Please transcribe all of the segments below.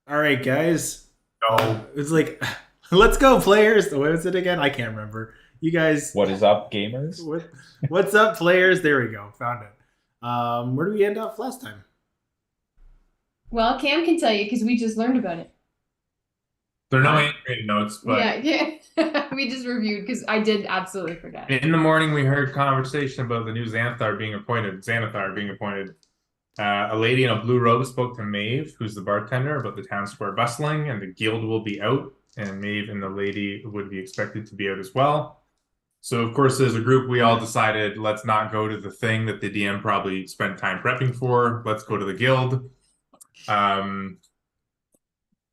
All right, guys. No. It's like, let's go, players. What was it again? I can't remember. You guys, What is up, gamers? what, what's up, players? There we go. Found it. Where did we end up last time? Well, Cam can tell you because we just learned about it. There are no handwritten notes, but Yeah, yeah. We just reviewed because I did absolutely forget. in the morning we heard conversation about the new Xanathar being appointed. Xanathar being appointed. A lady in a blue robe spoke to Maeve, who's the bartender, about the town square bustling, and the guild will be out, and Maeve and the lady would be expected to be out as well. So, of course, as a group, we all decided let's not go to the thing that the DM probably spent time prepping for. Let's go to the guild. Um,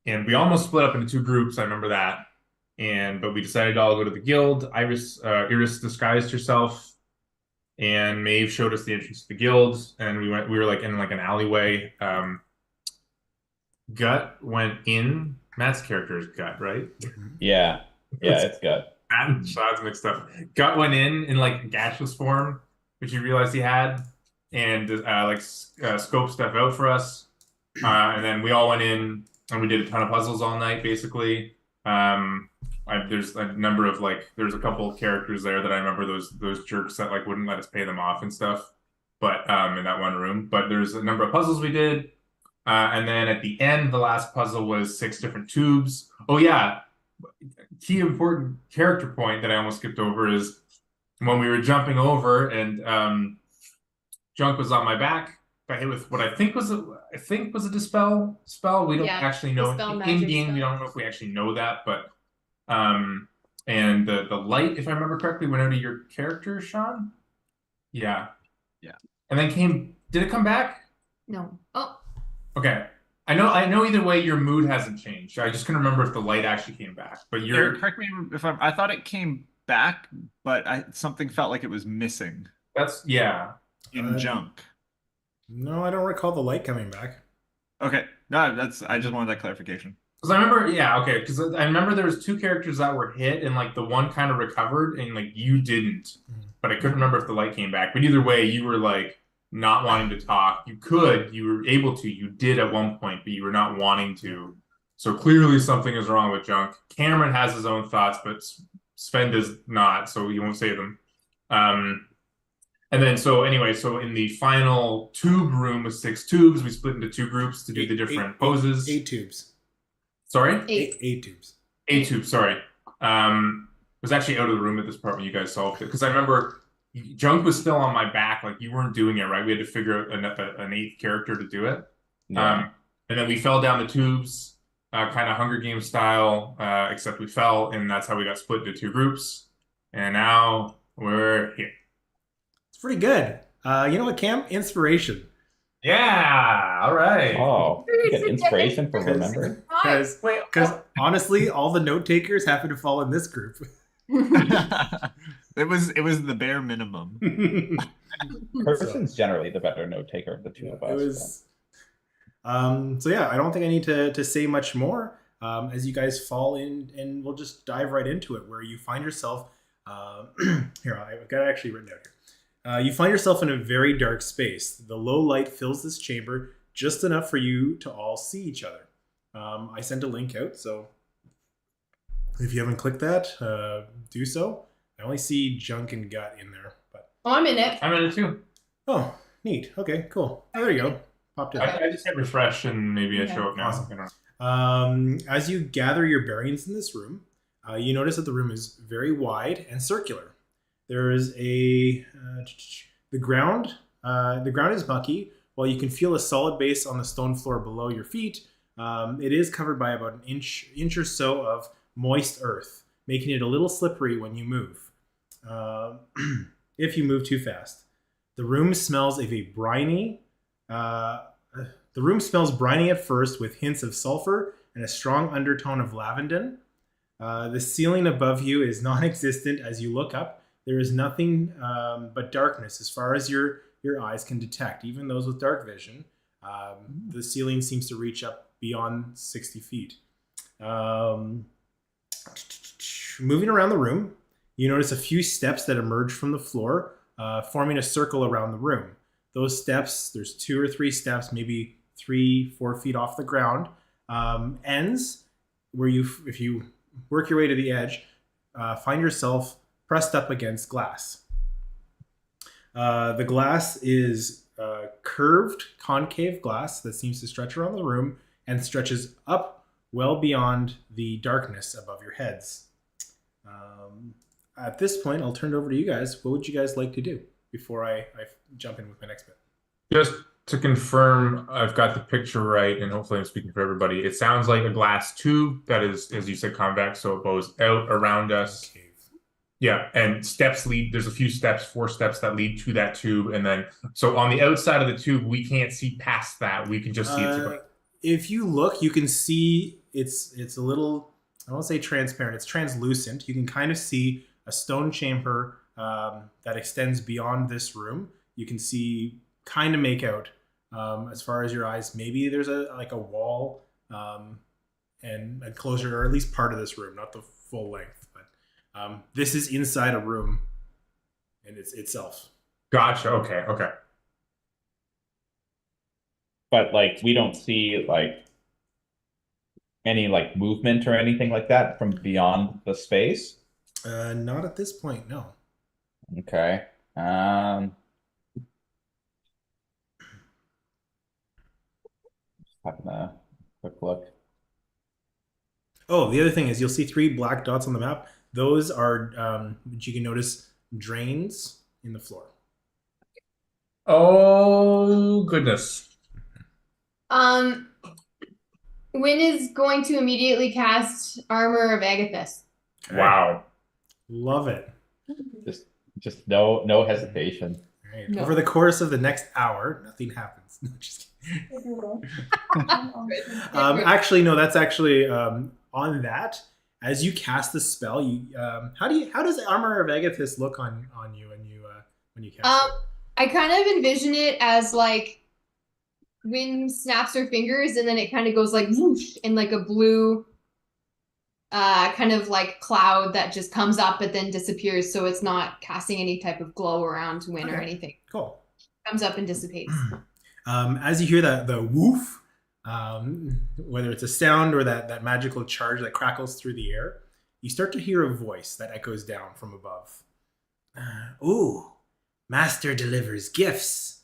and we almost split up into two groups. I remember that. But we decided to all go to the guild. Iris disguised herself, and Maeve showed us the entrance to the guild. And we were like in like an alleyway. Gut went in. Matt's character is Gut, right? Yeah, it's good. Matt and Shad's mixed up. Gut went in like gaseous form, which he realized he had, and scoped stuff out for us. And then we all went in and we did a ton of puzzles all night, basically. There's a number of there's a couple of characters there that I remember those jerks that like wouldn't let us pay them off and stuff. But in that one room. But there's a number of puzzles we did. And then at the end, the last puzzle was 6 different tubes. Oh yeah. Key important character point that I almost skipped over is when we were jumping over and Junk was on my back. Got hit with what I think was a dispel spell. We don't actually know in game. We don't know if we actually know that, but and the light, if I remember correctly, went out of your character, Sean. Yeah. And then did it come back? No. Oh. Okay. I know either way your mood hasn't changed. I just couldn't remember if the light actually came back. But correct me if I thought it came back, but something felt like it was missing. That's in Junk. No, I don't recall the light coming back. Okay. No, I just wanted that clarification. Because I remember, because I remember there was 2 characters that were hit, and like the one kind of recovered, and like you didn't. But I couldn't remember if the light came back. But either way, you were like not wanting to talk. You were able to, you did at one point, but you were not wanting to. So clearly something is wrong with Junk. Cameron has his own thoughts, but Sven does not, so he won't say them. And then, so in the final tube room with 6 tubes, we split into 2 groups to do the different poses. 8 tubes. Sorry? 8 tubes. 8 tubes, sorry. I was actually out of the room at this part when you guys solved it. Because I remember Junk was still on my back. Like, you weren't doing it, right? We had to figure out an 8th character to do it. Yeah. And then we fell down the tubes, kind of Hunger Games style, except we fell, and that's how we got split into 2 groups. And now we're here. It's pretty good. You know what, Cam? Inspiration. Yeah, all right. Oh, you get inspiration for remembering. Because honestly, all the note takers happen to fall in this group. It was the bare minimum. Person's generally the better note taker of the two of us. It was. So yeah, I don't think I need to say much more. As you guys fall in, and we'll just dive right into it, where you find yourself. Here, I've got it actually written down here. You find yourself in a very dark space. The low light fills this chamber just enough for you to all see each other. I sent a link out, so if you haven't clicked that, do so. I only see Junk and Gut in there, but I'm in it. I'm in it too. Oh, neat. Okay, cool. Oh, there you go. Popped in. I just hit refresh and maybe I show up now. Awesome. As you gather your bearings in this room, you notice that the room is very wide and circular. There is the ground is mucky. While you can feel a solid base on the stone floor below your feet, it is covered by about an inch or so of moist earth, making it a little slippery when you move. If you move too fast, the room smells briny. The room smells briny at first, with hints of sulfur and a strong undertone of lavender. The ceiling above you is non-existent as you look up. There is nothing but darkness as far as your eyes can detect, even those with dark vision. The ceiling seems to reach up beyond 60 feet. Moving around the room, you notice a few steps that emerge from the floor, forming a circle around the room. Those steps, there's 2 or 3 steps, maybe 3-4 feet off the ground, ends where if you work your way to the edge, find yourself pressed up against glass. The glass is curved, concave glass that seems to stretch around the room and stretches up well beyond the darkness above your heads. At this point, I'll turn it over to you guys. What would you guys like to do before I jump in with my next bit? Just to confirm, I've got the picture right, and hopefully I'm speaking for everybody. It sounds like a glass tube that is, as you said, convex, so it goes out around us. Cave. Yeah, and steps lead. There's a few steps, 4 steps that lead to that tube, and then so on the outside of the tube, we can't see past that. We can just see it. If you look, you can see it's a little. I won't say transparent. It's translucent. You can kind of see a stone chamber that extends beyond this room. You can see, kind of make out as far as your eyes. Maybe there's a wall and enclosure, or at least part of this room, not the full length. But this is inside a room, and it's itself. Gotcha. Okay. But like we don't see like any like movement or anything like that from beyond the space. Not at this point, no. Okay. Having a quick look. Oh, the other thing is you'll see 3 black dots on the map. Those are, which you can notice, drains in the floor. Oh goodness. Wynn is going to immediately cast Armor of Agathis. Okay. Wow. Love it. Just no hesitation. All right. No. Over the course of the next hour, nothing happens. No, just kidding. Actually, no. That's actually on that. As you cast the spell, you how does Armor of Agathis look on you when you cast it? I kind of envision it as like Wynn snaps her fingers and then it kind of goes like whoosh in like a blue kind of like cloud that just comes up but then disappears, so it's not casting any type of glow around Wynn or anything. Cool. Comes up and dissipates. As you hear the woof, whether it's a sound or that magical charge that crackles through the air, you start to hear a voice that echoes down from above. Ooh, Master delivers gifts.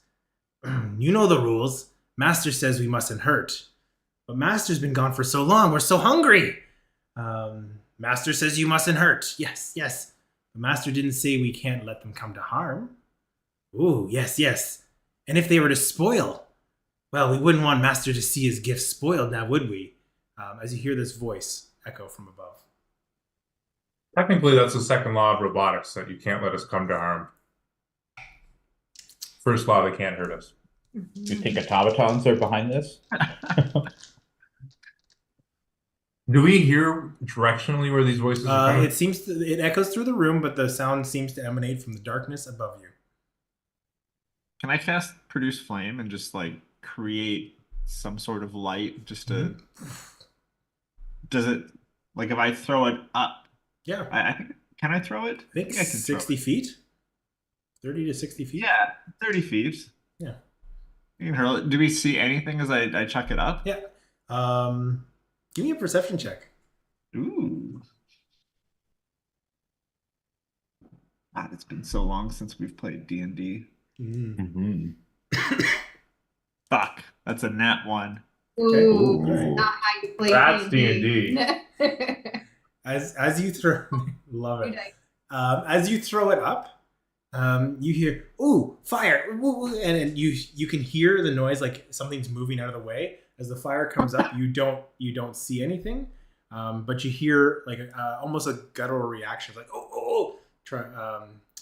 You know the rules. Master says we mustn't hurt. But Master's been gone for so long, we're so hungry. Master says you mustn't hurt. Yes. The Master didn't say we can't let them come to harm. Ooh, yes. And if they were to spoil, well, we wouldn't want Master to see his gifts spoiled, now would we? As you hear this voice echo from above. Technically, that's the second law of robotics, that you can't let us come to harm. First law, they can't hurt us. You think automatons are behind this? Do we hear directionally where these voices are coming? It echoes through the room, but the sound seems to emanate from the darkness above you. Can I cast Produce Flame and just like create some sort of light just to does it like if I throw it up? Yeah. I think can I throw it? I think I can 60 feet. 30 to 60 feet. Yeah, 30 feet. Yeah. You can hurl it. Do we see anything as I chuck it up? Yeah. Give me a perception check. Ooh. God, it's been so long since we've played D&D. Mm-hmm. Fuck, that's a nat 1. Okay. Ooh, Ooh. not how you play That's D&D. As you throw, love it. As you throw it up, you hear "ooh, fire!" and you can hear the noise like something's moving out of the way. As the fire comes up, you don't see anything, but you hear like almost a guttural reaction, like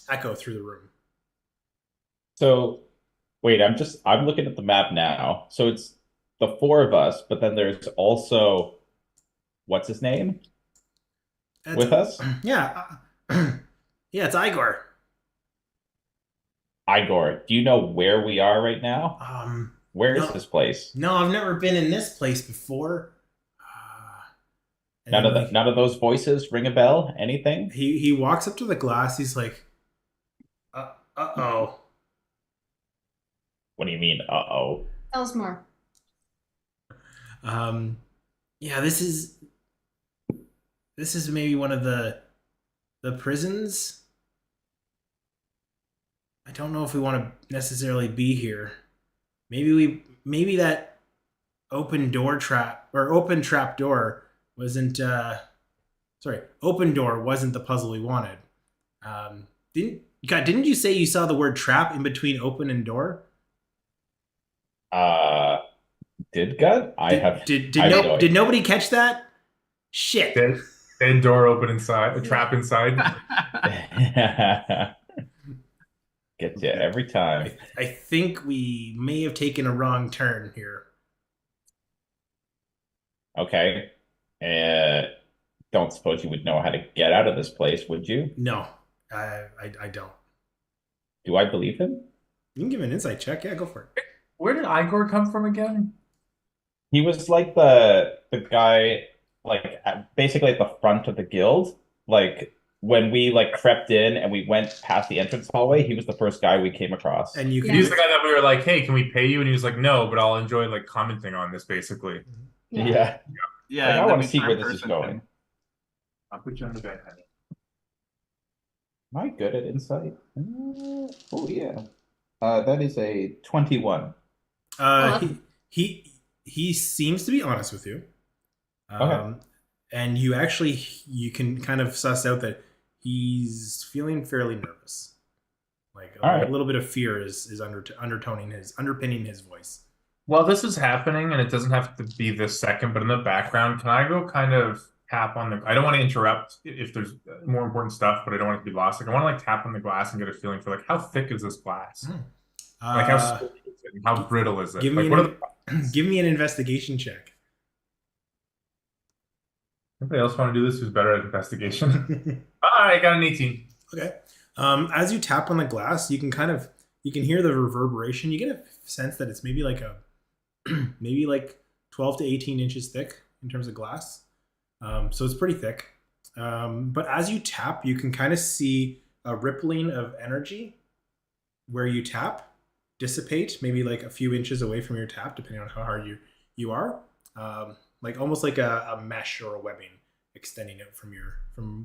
echo through the room. So, wait, I'm looking at the map now. So it's the 4 of us, but then there's also what's his name with us? Yeah, it's Igor. Igor, do you know where we are right now? Where is this place? No, I've never been in this place before. None of those voices ring a bell? Anything? He walks up to the glass. He's like, uh-oh. What do you mean, uh-oh? Tell us more. Yeah, this is maybe one of the prisons. I don't know if we want to necessarily be here. Maybe that open door trap or open trap door wasn't sorry, open door wasn't the puzzle we wanted. Didn't you say you saw the word trap in between open and door? Uh, did gut? I have. Did I have no no did idea. nobody catch that? Shit. Dead door open inside, a trap inside. Gets you every time. I think we may have taken a wrong turn here. Okay. Don't suppose you would know how to get out of this place, would you? No, I don't. Do I believe him? You can give an insight check. Yeah, go for it. Where did Igor come from again? He was like the guy, like basically at the front of the guild. Like when we like crept in and we went past the entrance hallway, he was the first guy we came across. And you can He was the guy that we were like, "Hey, can we pay you?" And he was like, "No, but I'll enjoy like commenting on this." Basically, Yeah. Yeah, Like, I and want then to see we where third this is person going. I'll put you on the bed, honey. Am I good at insight? Oh yeah. That is a 21. He seems to be honest with you. Okay. And you can kind of suss out that he's feeling fairly nervous. Like All right. a little bit of fear is underpinning his voice. While this is happening, and it doesn't have to be this second, but in the background, can I go kind of tap on the? I don't want to interrupt if there's more important stuff, but I don't want it to be lost. Like I want to like tap on the glass and get a feeling for like how thick is this glass? Like how smooth is it? How brittle is it? Give Like me what are the? give me an investigation check. Anybody else want to do this? Who's better at investigation? I got an 18. Okay. As you tap on the glass, you can hear the reverberation. You get a sense that it's maybe like maybe like 12 to 18 inches thick in terms of glass. So it's pretty thick. But as you tap, you can kind of see a rippling of energy where you tap dissipate, maybe like a few inches away from your tap, depending on how hard you are. Like almost like a mesh or a webbing extending out from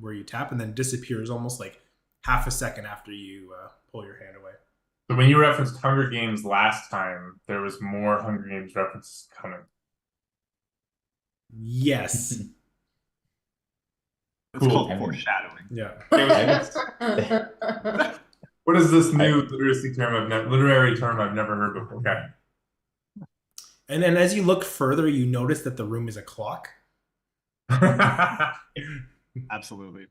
where you tap, and then disappears almost like half a second after you pull your hand away. So when you referenced Hunger Games last time, there was more Hunger Games references coming. Yes. It's Cool. called foreshadowing. Yeah. What is this new literary term I've never heard before? Okay. And then as you look further, you notice that the room is a clock. Absolutely.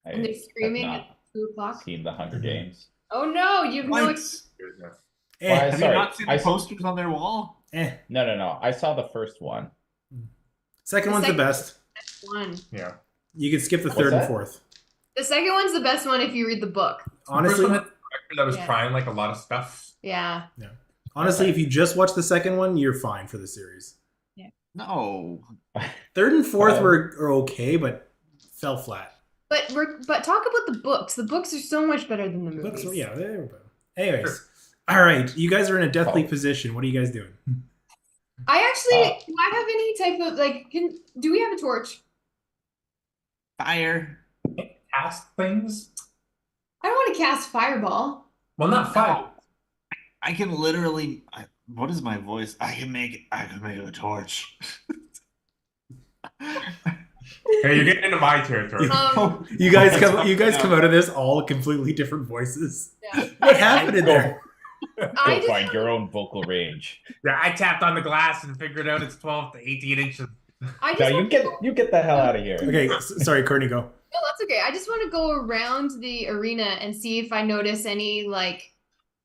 And they're screaming I have at not 2 o'clock. seen the Hunger Games. Oh no, you have no. What? Eh, Why? Have you Sorry, not seen the posters on their wall? eh. No. I saw the first one. Second The one's second- the best. One. Yeah. You can skip the What's third and that? fourth. The second one's the best one if you read the book. Honestly, The first one had the director that was Yeah. trying like a lot of stuff. Yeah. if you just watch the second one, you're fine for the series. No. Third and fourth Oh. are okay, but fell flat. But talk about the books. The books are so much better than the movies. Books, yeah, they were better. Anyways, all right, you guys are in a deathly Oh. position. What are you guys doing? I actually do I have any type of like do we have a torch? Fire. Cast things? I don't want to cast fireball. Well, not fire. I can literally. What is my voice? I can make a torch. Hey, you're getting into my territory. You guys come out of this all completely different voices. Yeah. What happened in there? I Go just find your own vocal range. Yeah, I tapped on the glass and figured out it's 12 to 18 inches. I just No, want you get the hell out of here. Okay, sorry, Courtney, go. No, that's okay. I just want to go around the arena and see if I notice any like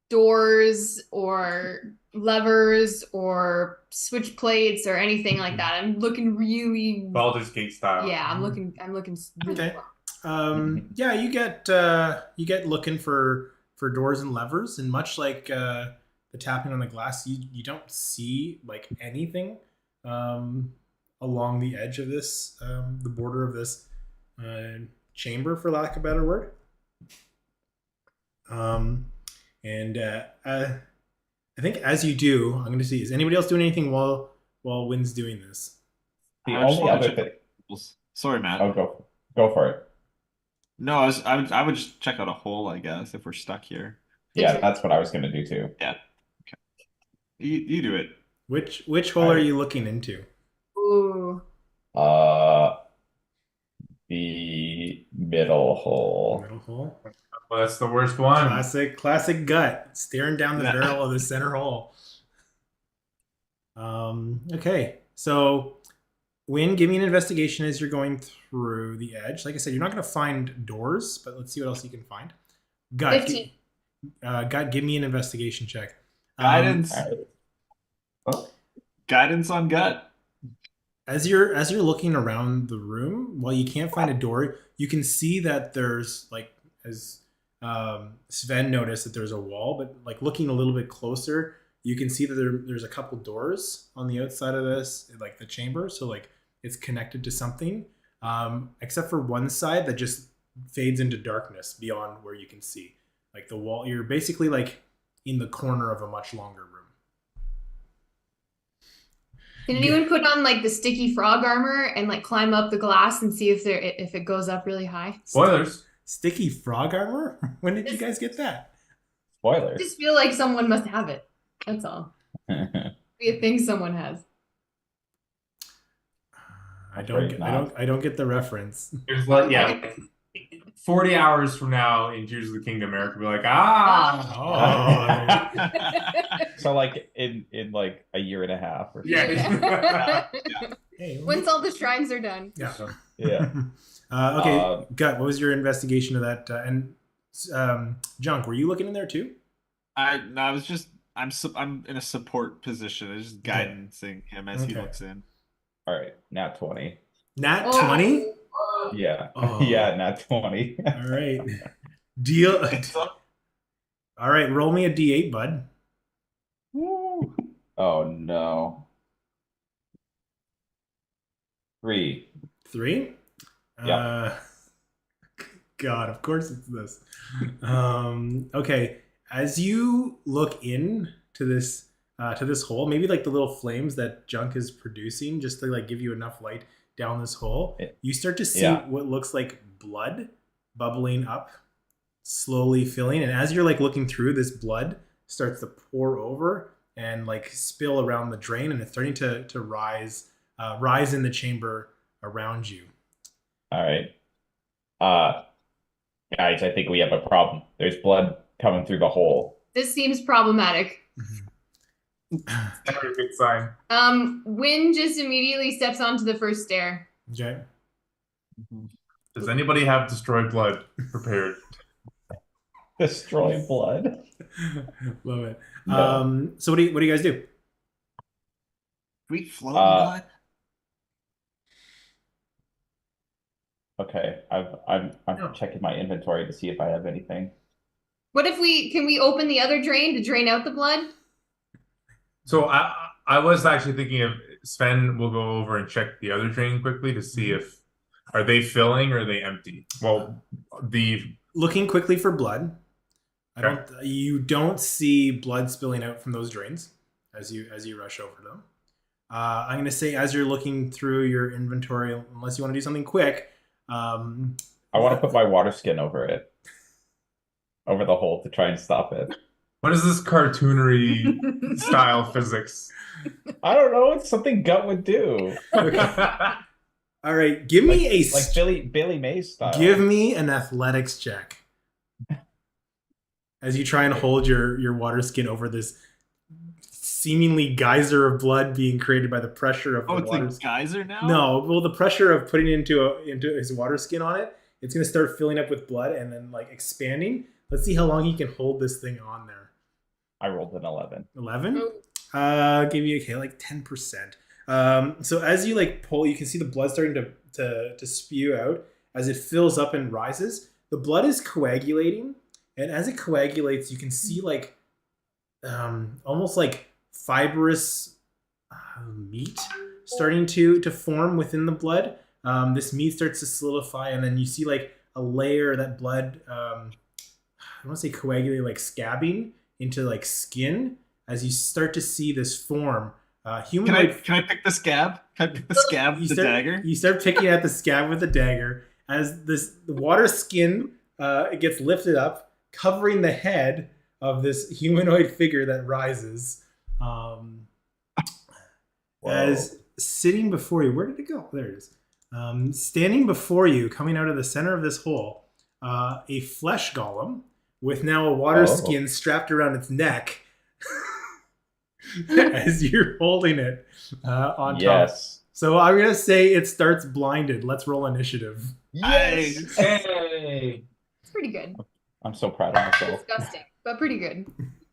doors or levers or switch plates or anything like that. I'm looking really Baldur's Gate style. yeah, I'm looking really Okay. well. Yeah, you get looking for doors and levers, and much like the tapping on the glass, you don't see like anything along the edge of this, the border of this chamber, for lack of a better word. I think as you do, I'm going to see, is anybody else doing anything while Wynn's doing this? The I just only wanna other check the thing. holes. Sorry, Matt. Oh, go for it. No, I would just check out a hole, I guess, if we're stuck here. Yeah, that's what I was gonna do too. Yeah. Okay. You do it. Which hole All are right. you looking into? Ooh. Uh, the middle hole. Middle hole. Well, that's the worst one. Classic gut, staring down the Yeah. barrel of the center hole. Okay, so Win, give me an investigation as you're going through the edge. Like I said, you're not going to find doors, but let's see what else you can find. Gut, 15. Gut, give me an investigation check. Guidance. All right. Oh, Guidance on gut. As you're looking around the room, while you can't find a door, you can see that there's like as Sven noticed that there's a wall, but like looking a little bit closer, you can see that there's a couple doors on the outside of this, like the chamber. So like it's connected to something, except for one side that just fades into darkness beyond where you can see. Like the wall, you're basically like in the corner of a much longer room. Can anyone put on like the sticky frog armor and like climb up the glass and see if it goes up really high? Spoilers. Sticky frog armor? When did you guys get that? I spoilers. just feel like someone must have it. That's all. Be a thing someone has. I don't get the reference. There's like 40 hours from now in Tears of the Kingdom, Eric will be like, ah. Oh. So like in like a year and a half or something. Yeah. Hey, Once all the shrines are done. yeah. Yeah. Okay, Gut, what was your investigation of that? And Junk, were you looking in there too? I was just I'm in a support position. I'm just guidancing him as he Okay. looks in. All right. Nat 20. Nat Oh. 20? Yeah. Oh. Yeah, nat 20. All right. Deal. All right, roll me a d8, bud. Woo. Oh no. 3. 3? Yeah. God, of course it's this. Okay, as you look in to this hole, maybe like the little flames that Junk is producing, just to like give you enough light down this hole, you start to see what looks like blood bubbling up, slowly filling, and as you're like looking through, this blood starts to pour over and like spill around the drain, and it's starting to rise in the chamber around you. All right. Guys, I think we have a problem. There's blood coming through the hole. This seems problematic. Never a good sign. Win just immediately steps onto the first stair. Okay. Does anybody have destroyed blood prepared? Destroy blood. Love it. No. So what do you guys do? We float in blood. Okay, I'm checking my inventory to see if I have anything. What if can we open the other drain to drain out the blood? So I was actually thinking of Sven will go over and check the other drain quickly to see if are they filling or are they empty. Well, Looking quickly for blood. Okay. You don't see blood spilling out from those drains as you rush over them. I'm going to say as you're looking through your inventory, unless you want to do something quick. I want to put my water skin over it, over the hole to try and stop it. what is this cartoonery style physics? I don't know. It's something Gut would do. All right, give me like Billy Mays style. Give me an athletics check as you try and hold your water skin over this seemingly geyser of blood being created by the pressure of the water. It's a geyser now? No, well, the pressure of putting it into his water skin on it, it's going to start filling up with blood and then like expanding. Let's see how long he can hold this thing on there. I rolled an 11. 11? Give you like 10%. So as you like pull, you can see the blood starting to spew out as it fills up and rises. The blood is coagulating, and as it coagulates, you can see like almost like fibrous meat starting to form within the blood. This meat starts to solidify, and then you see like a layer of that blood. I want to say coagulate, like scabbing into like skin as you start to see this form Humanoid. Can I pick the scab? Can I pick the scab with the dagger? You start picking at the scab with the dagger as the water skin it gets lifted up, covering the head of this humanoid figure that rises. As sitting before you, where did it go? There it is. Standing before you, coming out of the center of this hole, a flesh golem with now a water skin strapped around its neck as you're holding it on top. Yes. So I'm going to say it starts blinded. Let's roll initiative. Yes. Hey. It's pretty good. I'm so proud of myself. Disgusting, but pretty good.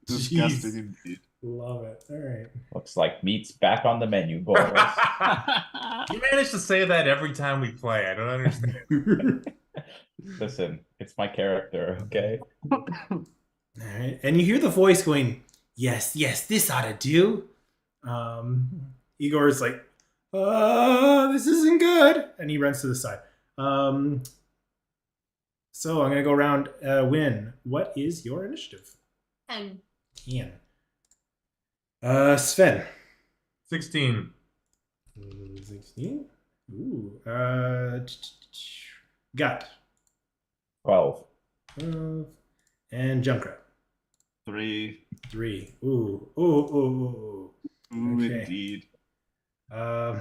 Disgusting indeed. Love it. All right. Looks like meat's back on the menu, boys. You manage to say that every time we play. I don't understand. Listen, it's my character, okay? All right. And you hear the voice going, yes, this ought to do. Igor's like, this isn't good. And he runs to the side. So I'm going to go around Win. What is your initiative? 10. 10. Sven. 16. 16. Ooh. Gut. 12. And Junkrat. 3. 3. Ooh. Ooh. Ooh, Okay. indeed. All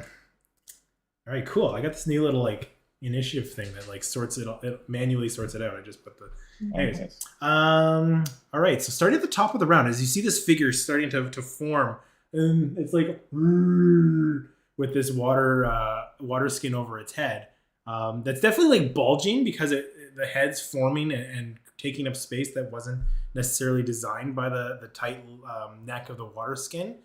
right, cool. I got this new little like initiative thing that like sorts it manually sorts it out. I just put the anyways. Nice. All right, so starting at the top of the round, as you see this figure starting to form, it's like with this water skin over its head. That's definitely like bulging because the head's forming and taking up space that wasn't necessarily designed by the tight neck of the water skin.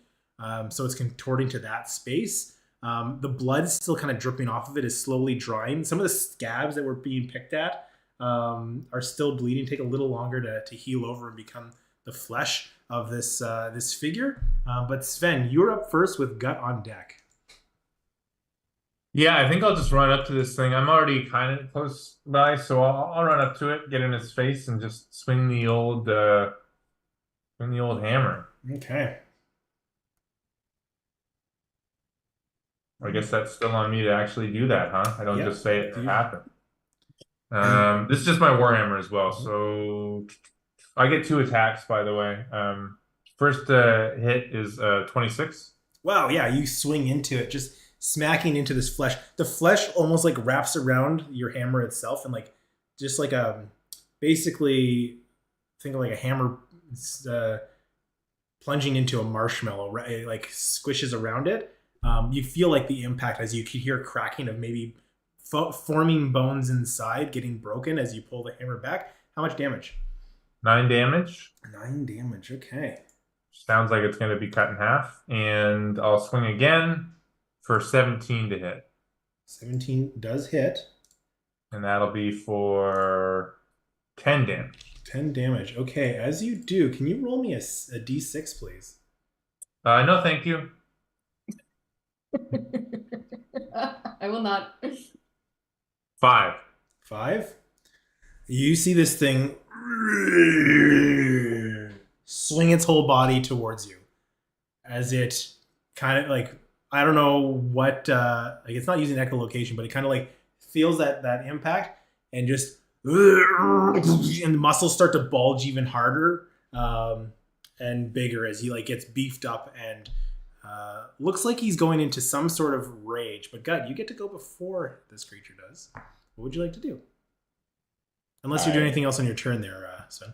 So it's contorting to that space. The blood still kind of dripping off of it is slowly drying. Some of the scabs that were being picked at are still bleeding, take a little longer to heal over and become the flesh of this figure. But Sven, you're up first with Gut on deck. Yeah, I think I'll just run up to this thing. I'm already kind of close by, so I'll run up to it, get in its face, and just swing the old hammer. Okay. I guess that's still on me to actually do that, huh? I don't just say it to happen. This is just my warhammer as well, so I get 2 attacks, by the way. First hit is 26. Wow, yeah, you swing into it, just smacking into this flesh. The flesh almost like wraps around your hammer itself, and like just like basically think of like a hammer plunging into a marshmallow, right? It like squishes around it. You feel like the impact as you can hear cracking of maybe forming bones inside getting broken as you pull the hammer back. How much damage? 9 damage. 9 damage. Okay. Sounds like it's going to be cut in half. And I'll swing again for 17 to hit. 17 does hit. And that'll be for 10 damage. 10 damage. Okay. As you do, can you roll me a d6, please? No, thank you. I will not. 5. 5. You see this thing swing its whole body towards you as it kind of like, I don't know what, like it's not using echolocation, but it kind of like feels that impact and just, and the muscles start to bulge even harder and bigger as he like gets beefed up and looks like he's going into some sort of rage. But Gut, you get to go before this creature does. What would you like to do? Unless you're doing anything else on your turn there, Sven.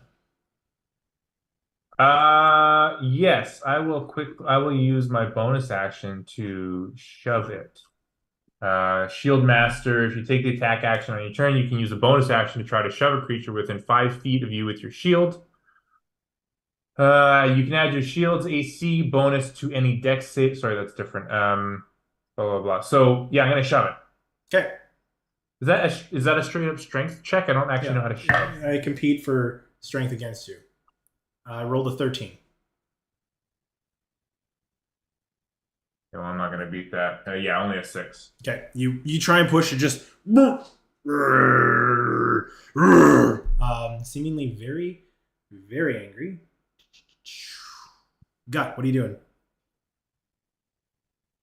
Yes, I will use my bonus action to shove it. Shield Master, if you take the attack action on your turn, you can use a bonus action to try to shove a creature within 5 feet of you with your shield. You can add your shield's AC bonus to any dex save. Sorry, that's different. Blah, blah, blah. So, yeah, I'm going to shove it. Okay. Is that a straight up strength check? I don't actually know how to shove. I compete for strength against you. I rolled a 13. Well, I'm not going to beat that. Yeah, only a 6. Okay. You try and push it, just seemingly very, very angry. Gut, what are you doing?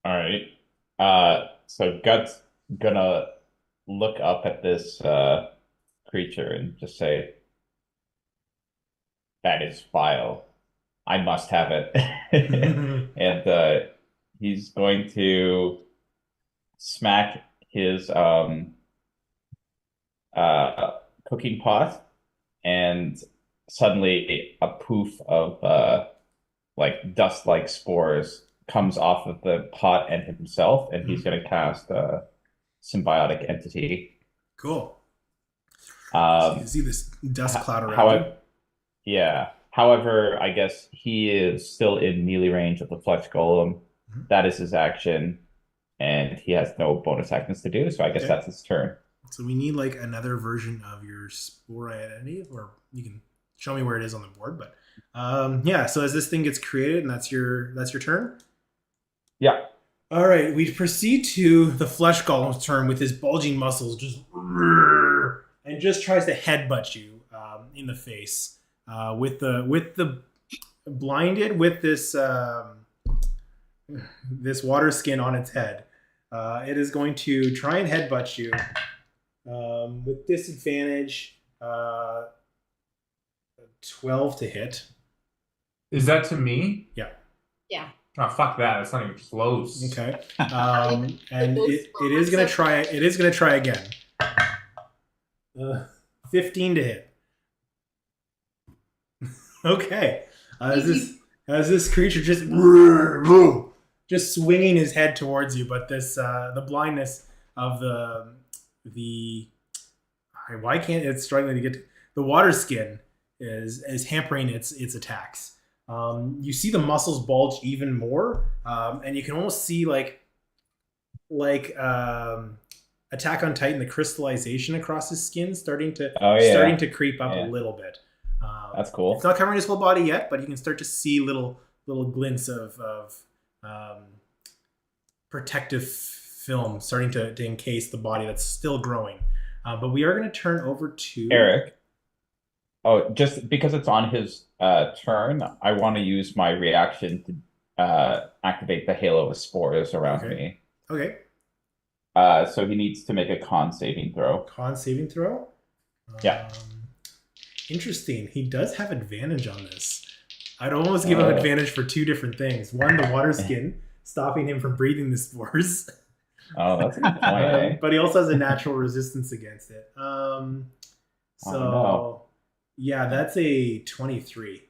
All right. So Gut's gonna look up at this creature and just say, "That is vile. I must have it." And he's going to smack his cooking pot, and suddenly a poof of like dust-like spores comes off of the pot and himself, and he's going to cast a symbiotic entity. Cool. So you Um, see this dust cloud around him. however, yeah. However, I guess he is still in melee range of the Flesh Golem. Mhm. That is his action, and he has no bonus actions to do, so I guess Okay. that's his turn. So we need like another version of your spore identity, or you can show me where it is on the board. But yeah, so as this thing gets created, and that's your turn. Yeah. All right, we proceed to the flesh golem's turn with his bulging muscles, just and just tries to headbutt you in the face with the blinded with this this water skin on its head. It is going to try and headbutt you with disadvantage. 12 to hit. Is that to me? Yeah. Yeah. Oh, fuck that. That's not even close. Okay. And it is gonna try. It is gonna try again. 15 to hit. Okay. As this creature just swinging his head towards you, but this the blindness of the why can't it's struggling to get to, the water skin is hampering its attacks. You see the muscles bulge even more, and you can almost see like Attack on Titan, the crystallization across his skin starting to creep up a little bit. That's cool. It's not covering his whole body yet, but you can start to see little glints of protective film starting to encase the body that's still growing. But we are going to turn over to Eric. Oh, just because it's on his turn, I want to use my reaction to activate the halo of spores around me. Okay. So he needs to make a con saving throw. Con saving throw? Yeah. Interesting. He does have advantage on this. I'd almost give him advantage for two different things. One, the water skin, stopping him from breathing the spores. Oh, that's a good point, eh? But he also has a natural resistance against it. Yeah, that's a 23.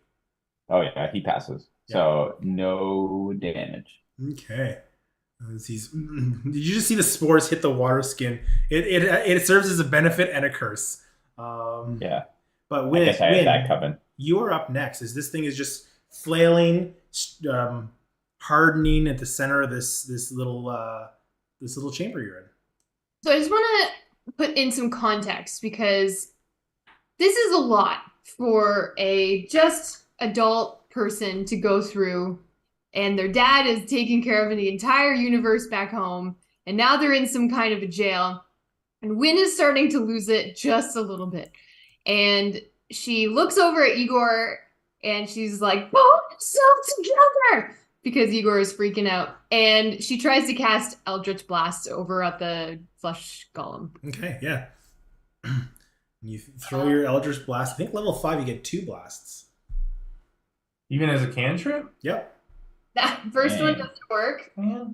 Oh, yeah, he passes. Yeah. So no damage. Okay. Did you just see the spores hit the water skin? It serves as a benefit and a curse. Yeah. But I guess I had that coming. You are up next. As this thing is just flailing, hardening at the center of this little chamber you're in. So I just want to put in some context because this is a lot for a just adult person to go through, and their dad is taking care of the entire universe back home, and now they're in some kind of a jail, and Wynn is starting to lose it just a little bit. And she looks over at Igor and she's like, pull yourself together, because Igor is freaking out. And she tries to cast Eldritch Blast over at the flesh golem. Okay, yeah. You throw your Eldritch Blast. I think level 5 you get 2 blasts. Even as a cantrip? Yep. That first one doesn't work. Yeah.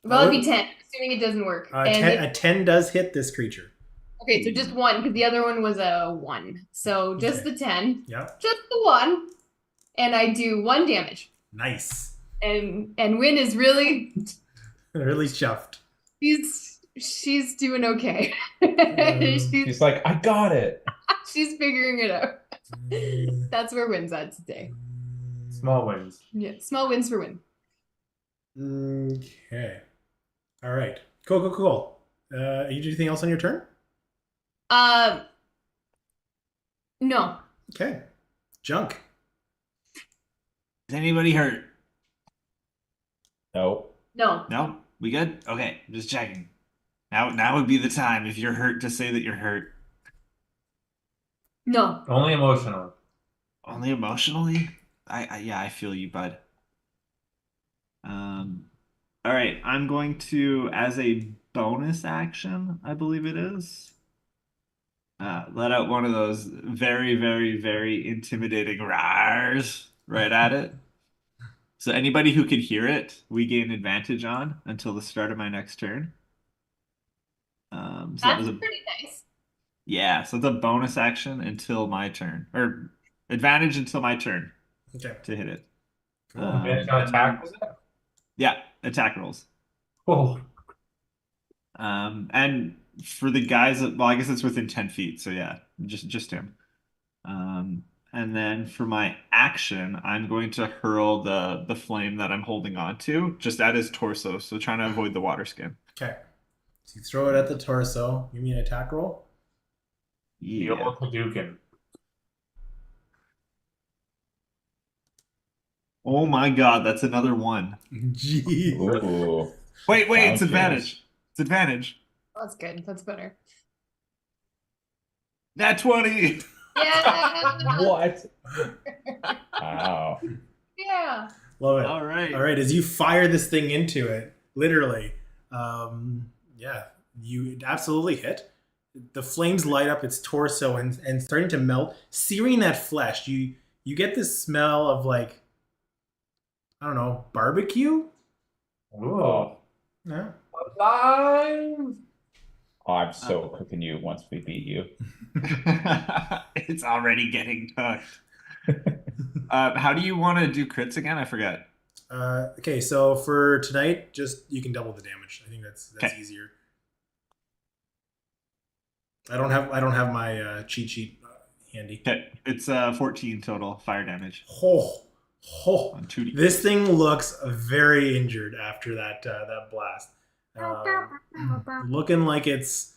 Well, it'd be 10, assuming it doesn't work. A 10 does hit this creature. Okay, so just 1, because the other one was a 1. So just the 10. Yeah. Just the 1. And I do 1 damage. Nice. And Wynn is really chuffed. She's doing okay. She's like, I got it. She's figuring it out. That's where Wynn's at today. Small wins. Yeah, small wins for Wynn. Okay. All right. Cool. You do anything else on your turn? No. Okay. Junk. Is anybody hurt? No. No? We good? Okay, I'm just checking. Now would be the time if you're hurt to say that you're hurt. No. Only emotional. Only emotionally? I feel you, bud. All right, I'm going to, as a bonus action, I believe it is, let out one of those very, very, very intimidating roars right at it. So anybody who can hear it, we gain advantage on until the start of my next turn. So that That's was pretty nice. yeah, so it's a bonus action until my turn, or advantage until my turn Okay. to hit it. Cool. Advantage on attack, was it? Yeah, attack rolls. Oh. And for the guys, well, I guess it's within 10 feet, so yeah, just him. And then for my action, I'm going to hurl the flame that I'm holding on to just at his torso, so trying to avoid the water skin. Okay. So you throw it at the torso. Give me an attack roll. The Yeah. old Hadouken. Oh my God, that's another one. Jeez. Ooh. Wait, it's Sounds advantage. It's advantage. That's good. That's better. Nat 20. Yeah. What? Wow. Yeah. Love it. All right. All right. As you fire this thing into it, literally, yeah, you absolutely hit. The flames light up its torso and starting to melt, searing that flesh. You get this smell of like, I don't know, barbecue. Ooh. Yeah. Alive! Oh, I'm so cooking you once we beat you. It's already getting cooked. How do you want to do crits again? I forgot. Okay, so for tonight, just you can double the damage. I think that's Okay. easier. I don't have my cheat sheet handy. Okay, it's 14 total fire damage Oh, on 2D. this thing looks very injured after that blast. Looking like it's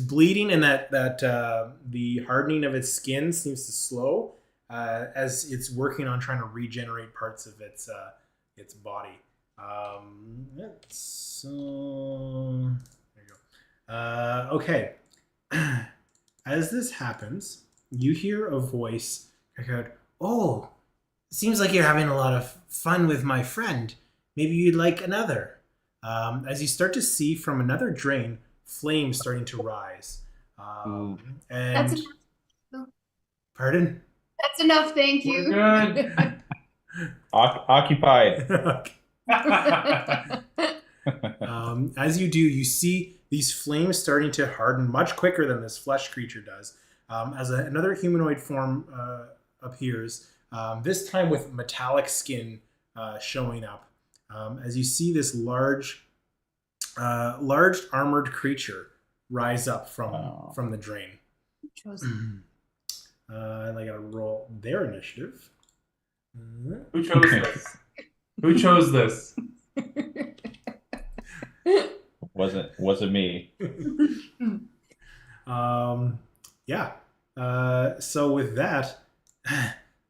bleeding, and that the hardening of its skin seems to slow as it's working on trying to regenerate parts of its body. There you go. Okay. As this happens, you hear a voice echoed, "Oh, seems like you're having a lot of fun with my friend. Maybe you'd like another." As you start to see from another drain, flames starting to rise. Ooh. And That's enough. pardon? That's enough. Thank you. We're good. Occupied. As you do, you see these flames starting to harden much quicker than this flesh creature does. As another humanoid form appears, this time with metallic skin showing up. As you see this large armored creature rise up from the drain. And I gotta roll their initiative. Who chose this? Who chose this? Wasn't me. Yeah. So with that,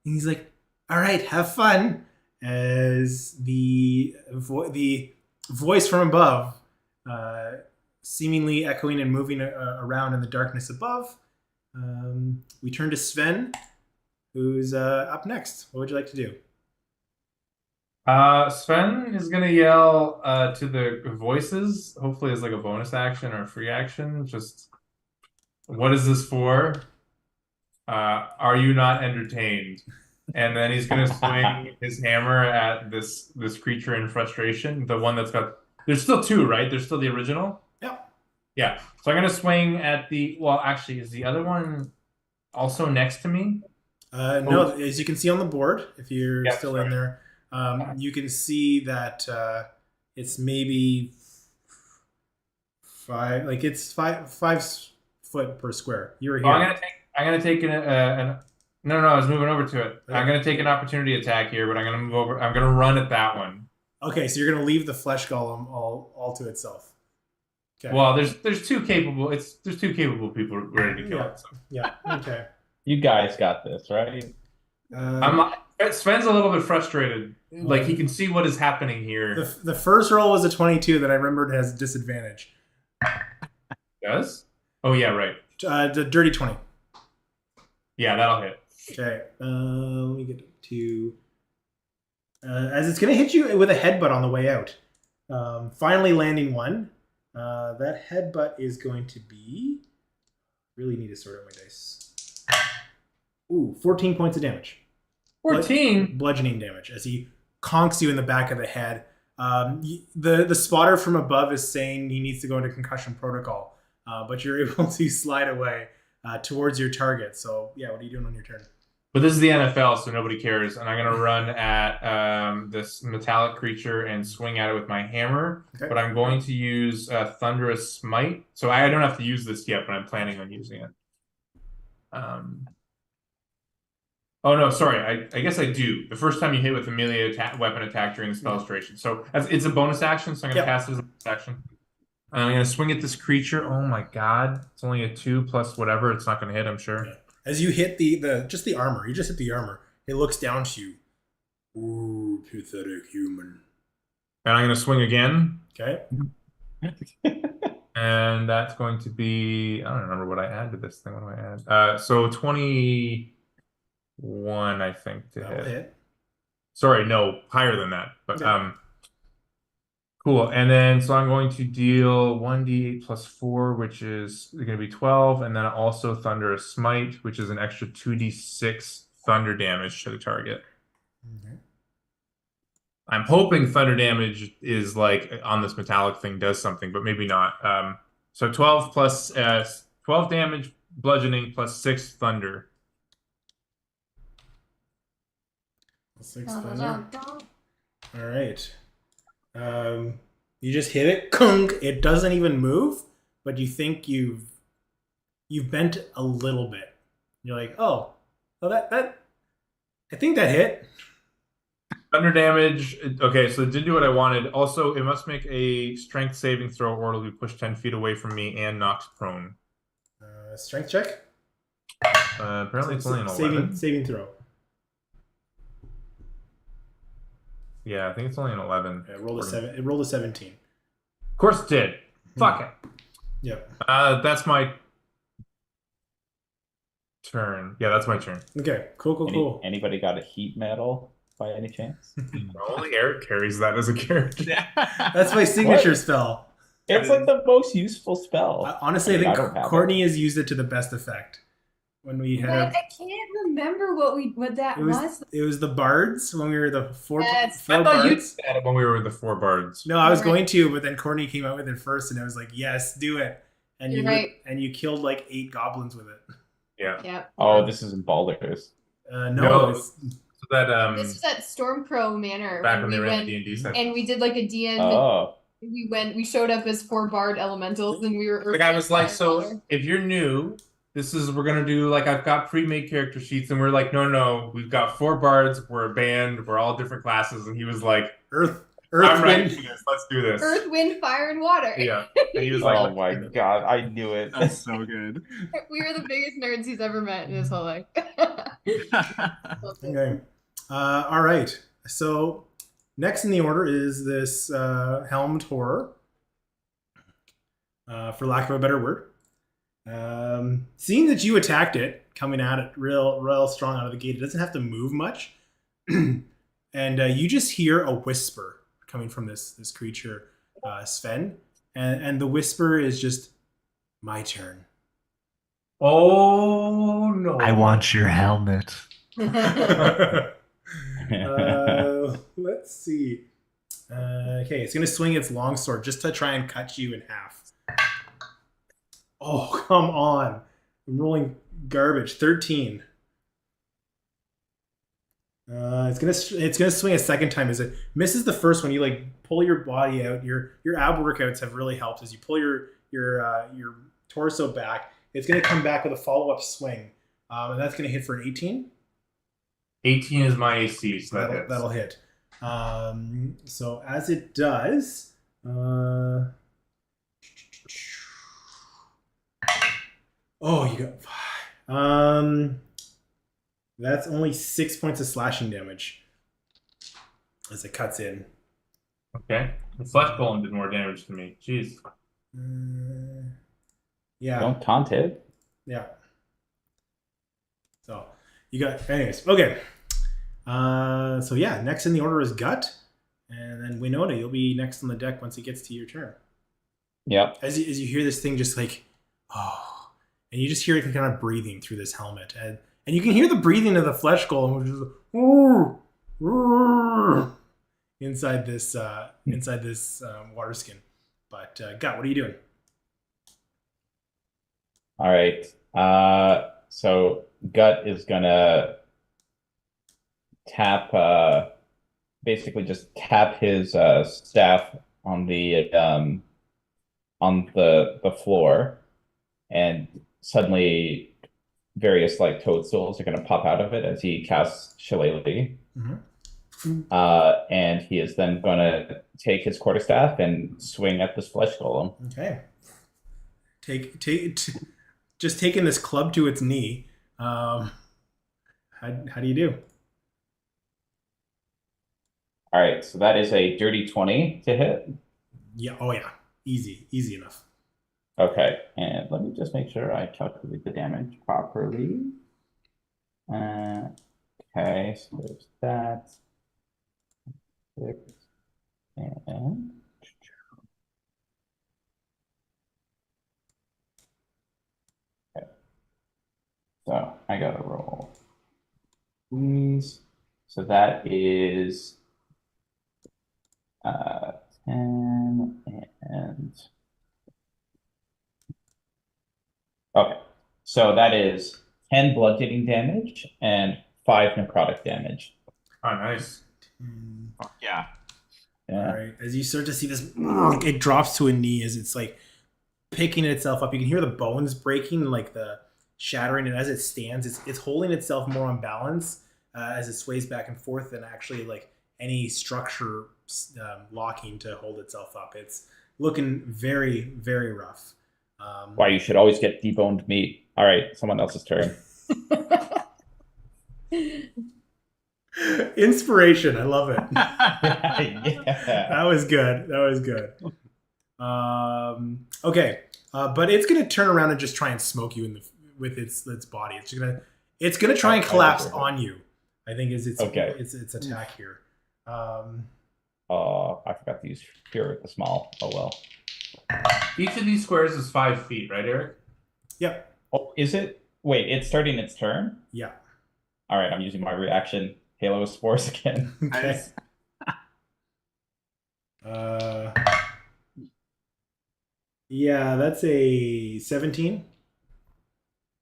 he's like, "All right, have fun." As the voice from above, seemingly echoing and moving around in the darkness above, we turn to Sven, who's up next. What would you like to do? Sven is gonna yell to the voices, hopefully as like a bonus action or a free action. Just, what is this for? Are you not entertained? And then he's gonna swing his hammer at this creature in frustration. The one that's got, there's still two, right? There's still the original. Yep. Yeah. So I'm gonna swing at well, actually, is the other one also next to me? No, as you can see on the board, if you're Yeah, still sorry. in there, you can see that it's maybe five, like it's 5 foot per square. You were here. Oh, I'm gonna take no, I was moving over to it. I'm gonna take an opportunity attack here, but I'm gonna move over. I'm gonna run at that one. Okay, so you're gonna leave the flesh golem all to itself. Okay. Well, there's two capable people ready to kill it. So. Yeah. Okay. You guys got this, right? Sven's a little bit frustrated. Like he can see what is happening here. The first roll was a 22 that I remembered has disadvantage. Does? Oh yeah, right. The dirty 20. Yeah, that'll hit. Okay. Let me get to as it's gonna hit you with a headbutt on the way out. Finally landing one. That headbutt is going to be... Really need to sort out my dice. Ooh, 14 points of damage. 14? Bludgeoning damage as he conks you in the back of the head. The spotter from above is saying he needs to go into concussion protocol, but you're able to slide away towards your target. So, yeah, what are you doing on your turn? But this is the NFL, so nobody cares. And I'm going to run at this metallic creature and swing at it with my hammer. Okay. But I'm going to use Thunderous Smite. So I don't have to use this yet, but I'm planning on using it. Oh, no, sorry. I guess I do. The first time you hit with a melee weapon attack during the spell's duration. So it's a bonus action, so I'm going to cast it as a bonus action. I'm going to swing at this creature. Oh, my God. It's only a 2 plus whatever. It's not going to hit, I'm sure. Yeah. As you hit just the armor, you just hit the armor. It looks down to you. Ooh, pathetic human. And I'm going to swing again. Okay. And that's going to be... I don't remember what I add to this thing. What do I add? So 21, I think, to That'll hit. Sorry, no, higher than that. But Yeah. cool. And then so I'm going to deal 1d8 plus 4, which is going to be 12, and then also Thunderous Smite, which is an extra 2d6 thunder damage to the target. Okay. I'm hoping thunder damage is like on this metallic thing does something, but maybe not. So 12 plus 12 damage bludgeoning plus 6 thunder. 6 thunder. All right. You just hit it. Kunk. It doesn't even move, but you think you've bent a little bit. You're like, oh, that I think that hit. Thunder damage. Okay, so it did do what I wanted. Also, it must make a strength saving throw or it'll be pushed 10 feet away from me and knocked prone. Strength check. Apparently it's only an 11. Saving throw. Yeah, I think it's only an 11. Yeah, it rolled a 17. Of course it did. Fuck it. Yep. That's my turn. Yeah, that's my turn. Okay. Cool. Anybody got a heat metal by any chance? Only Eric carries that as a character. That's my signature spell. It's like the most useful spell. Honestly, I think Courtney has used it to the best effect. When we had I can't remember what that was. It was the bards when we were the four I thought bards. you had it when we were the 4 bards. No, I was going to, but then Courtney came out with it first, and I was like, "Yes, do it!" And You're right. And you killed like 8 goblins with it. Yeah. Yep. Oh, this isn't Baldur's. No. So that This was at Stormcrow Manor back when we they ran went, the D&D session. and we did like a DM. Oh. We showed up as 4 bard elementals, and we were. The guy was like, "So if you're new, we're gonna do like I've got pre-made character sheets," and we're like, "No, we've got 4 bards. We're a band. We're all different classes." And he was like, Earth, "I'm ready wind. for this. Let's do this." Earth, wind, fire, and water. Yeah. And he was like, Oh my god, I knew it. That's so good. We were the biggest nerds he's ever met in his whole life. Okay. All right. So next in the order is this helmed horror. For lack of a better word. Seeing that you attacked it, coming at it real strong out of the gate, it doesn't have to move much. And you just hear a whisper coming from this creature, Sven. And the whisper is just, my turn. "Oh no! I want your helmet. Let's see. Okay, it's going to swing its longsword just to try and cut you in half. Oh, come on. I'm rolling garbage. 13. It's gonna swing a second time as it misses the first one. You like pull your body out. Your ab workouts have really helped as you pull your torso back. It's gonna come back with a follow-up swing. And that's gonna hit for an 18. 18 is my AC, so That'll hit. So as it does, you got that's only 6 points of slashing damage as it cuts in. Okay. The flesh golem did more damage to me. Jeez. Yeah. Don't taunt it. Yeah. So you got, anyways, okay. So yeah, next in the order is Gut, And then Winona, you'll be next on the deck once it gets to your turn. Yep. As you hear this thing just like, oh, and you just hear it kind of breathing through this helmet. And you can hear the breathing of the flesh golem, which is inside this water skin. But Gut, what are you doing? All right. So Gut is gonna tap, basically just tap his staff on the floor, and suddenly various like toadstools are gonna pop out of it as he casts Shillelagh. And he is then gonna take his quarterstaff and swing at this flesh golem. Okay. Just taking this club to its knee. How do you do? All right, so that is a dirty 20 to hit. Yeah. Oh yeah. Easy enough. Okay, and let me just make sure I calculate the damage properly. Okay, so there's that. 6 and okay. So I gotta roll these. So that is 10 and okay. So that is 10 bludgeoning damage and 5 necrotic damage. Oh, nice. Yeah. Yeah. All right. As you start to see this, it drops to a knee as it's like picking itself up. You can hear the bones breaking, like the shattering, and as it stands, it's holding itself more on balance as it sways back and forth than actually like any structure locking to hold itself up. It's looking very, very rough. Why you should always get deboned meat. All right, someone else's turn. Inspiration. I love it. Yeah. That was good. Okay, but it's gonna turn around and just try and smoke you with its body. It's gonna try and collapse on you. I think is its attack here. Oh, I forgot to use Fury with the small. Oh well. Each of these squares is 5 feet, right, Eric? Yep. Oh, is it? Wait, it's starting its turn? Yeah. All right, I'm using my reaction Halo Spores again. Okay. Yeah, that's a 17.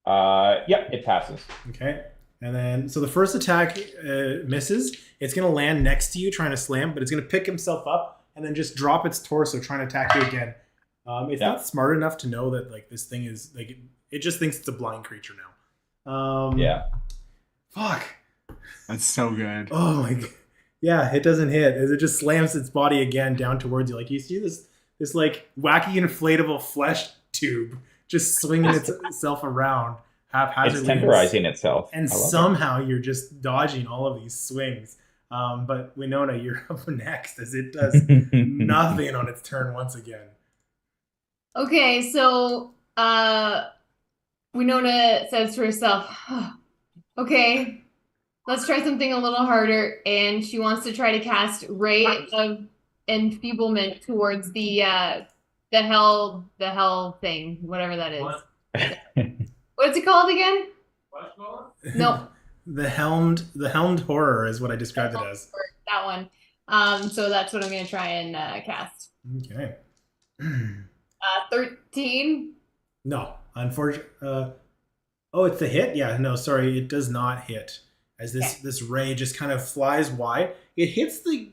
Yep, it passes. Okay. And then, so the first attack misses. It's going to land next to you, trying to slam, but it's going to pick himself up and then just drop its torso, trying to attack you again. It's not smart enough to know that like this thing is like it just thinks it's a blind creature now. Yeah. Fuck. That's so good. Oh my god. Yeah, it doesn't hit. As it just slams its body again down towards you. Like you see this like wacky inflatable flesh tube just swinging itself around haphazardly. It's temporizing itself. And somehow you're just dodging all of these swings. But Winona, you're up next as it does nothing on its turn once again. Okay, so Winona says to herself, okay, let's try something a little harder. And she wants to try to cast Ray of Enfeeblement towards the hell thing, whatever that is. What? What's it called again? No. The helmed horror is what I described it as. That one. So that's what I'm gonna try and cast. Okay. 13. No, unfortunately. Oh, it's a hit. Yeah, no, sorry, it does not hit. As this ray just kind of flies wide, it hits the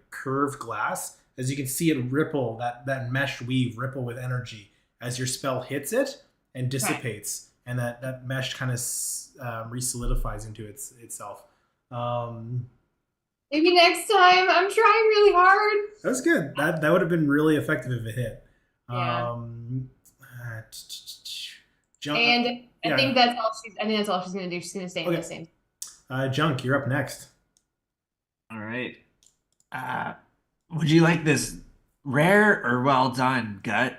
curved glass. As you can see, it ripple that mesh weave ripple with energy as your spell hits it and dissipates, and that mesh kind of re-solidifies into itself. Maybe next time. I'm trying really hard. That was good. That would have been really effective if it hit. Yeah. Junk, and I think that's all she's gonna do. She's gonna stay in the same. Junk, you're up next. All right. Would you like this rare or well done, Gut?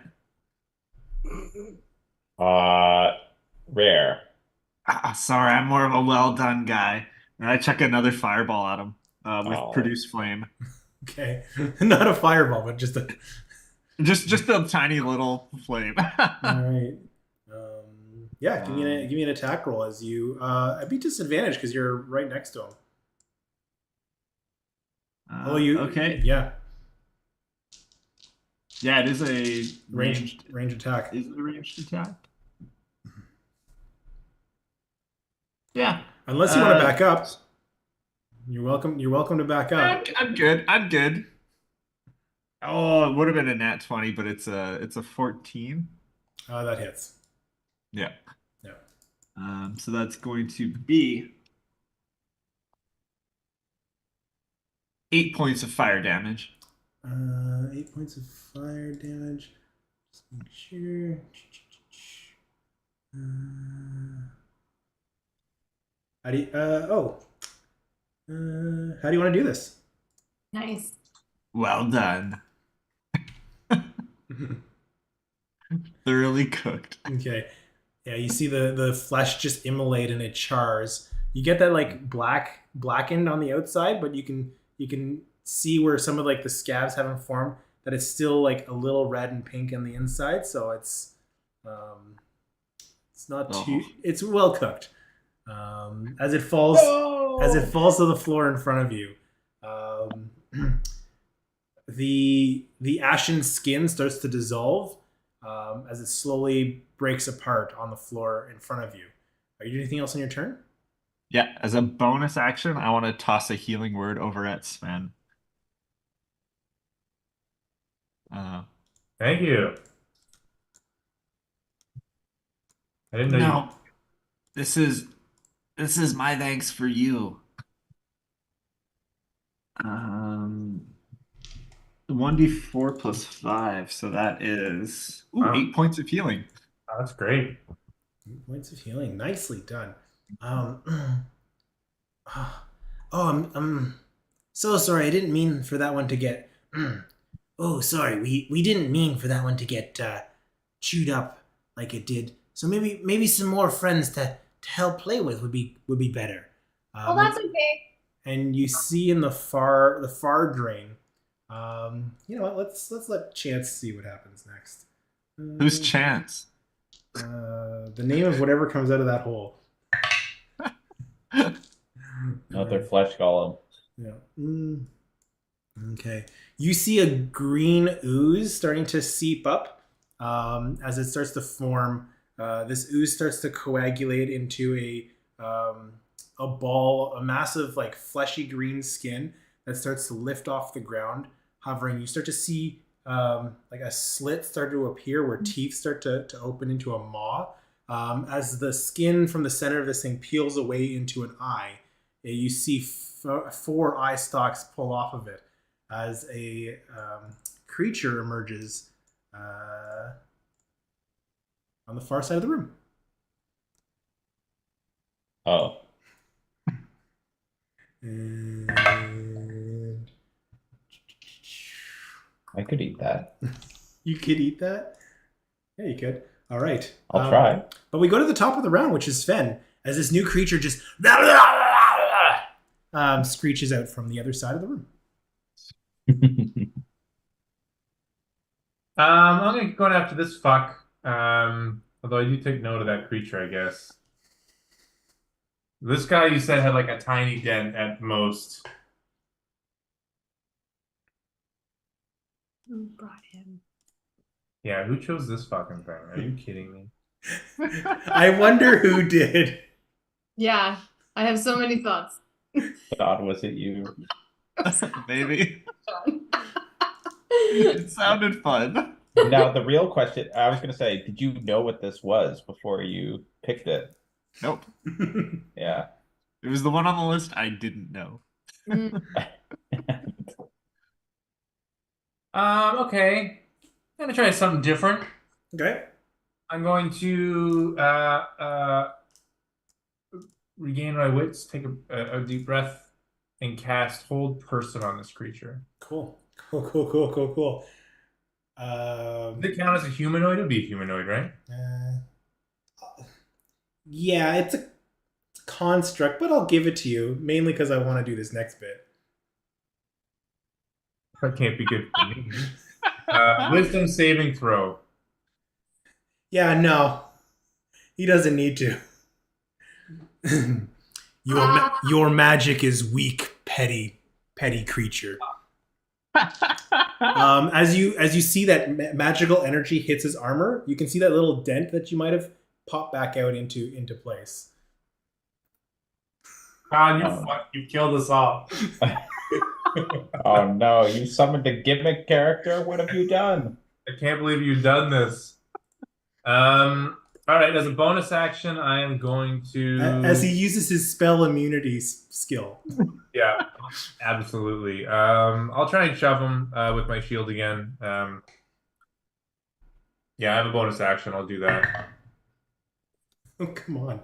Rare. Sorry, I'm more of a well done guy. And I chuck another fireball at him. with Oh. produce flame. Okay, not a fireball, but just a. Just a tiny little flame. All right. Yeah, give me an attack roll as you. I'd be disadvantaged because you're right next to him. Oh, you. Okay. Yeah, Yeah, it is a range attack. Is it a ranged attack? Yeah. Unless you want to back up. You're welcome. You're welcome to back up. I'm good. I'm good. Oh, it would have been a nat 20, but it's a 14. That hits. Yeah. Yeah. So that's going to be 8 points of fire damage. 8 points of fire damage. Just make sure. How do you? How do you want to do this? Nice. Well done. Thoroughly cooked. Okay. Yeah, you see the flesh just immolate and it chars. You get that like blackened on the outside, but you can see where some of like the scabs haven't formed, that it's still like a little red and pink on the inside, so it's not too it's well cooked. As it falls to the floor in front of you. The ashen skin starts to dissolve as it slowly breaks apart on the floor in front of you. Are you doing anything else on your turn? Yeah, as a bonus action, I want to toss a healing word over at Sven. Thank you. I didn't know No, this is my thanks for you. 1d4 plus 5, so that is Wow. 8 points of healing. Oh, that's great. 8 points of healing. Nicely done. I'm so sorry. I didn't mean for that one to get. Oh, sorry. We didn't mean for that one to get chewed up like it did. So maybe some more friends to help play with would be better. Well, that's okay. And you see in the far drain. You know what? Let's let Chance see what happens next. Who's Chance? The name of whatever comes out of that hole. Another flesh golem. Yeah. Okay. You see a green ooze starting to seep up as it starts to form. This ooze starts to coagulate into a ball, a massive like fleshy green skin that starts to lift off the ground, hovering. You start to see like a slit start to appear where teeth start to open into a maw. As the skin from the center of this thing peels away into an eye, you see 4 eye stalks pull off of it as a creature emerges on the far side of the room. Oh. And I could eat that. you could eat that? Yeah, you could. All right. I'll try. But we go to the top of the round, which is Sven, as this new creature just screeches out from the other side of the room. I'm gonna go after this fuck. Although I do take note of that creature, I guess. This guy you said had like a tiny dent at most. Who brought him? Yeah, who chose this fucking thing? Are you kidding me? I wonder who did. Yeah, I have so many thoughts. God, was it you? Maybe. It sounded fun. Now, the real question, I was going to say, did you know what this was before you picked it? Nope. Yeah. It was the one on the list I didn't know. Okay. I'm gonna try something different. Okay. I'm going to regain my wits, take a deep breath, and cast Hold Person on this creature. Cool. Does it count as a humanoid? It would be a humanoid, right? Yeah, it's a construct, but I'll give it to you, mainly because I want to do this next bit. That can't be good for me. Wisdom saving throw. Yeah, no. He doesn't need to. Your magic is weak, petty creature. As you see that magical energy hits his armor, you can see that little dent that you might have popped back out into place. God, you killed us all. Oh no, you summoned a gimmick character? What have you done? I can't believe you've done this. All right, as a bonus action, I am going to... As he uses his spell immunity skill. Yeah, absolutely. I'll try and shove him with my shield again. Yeah, I have a bonus action. I'll do that. Oh, come on.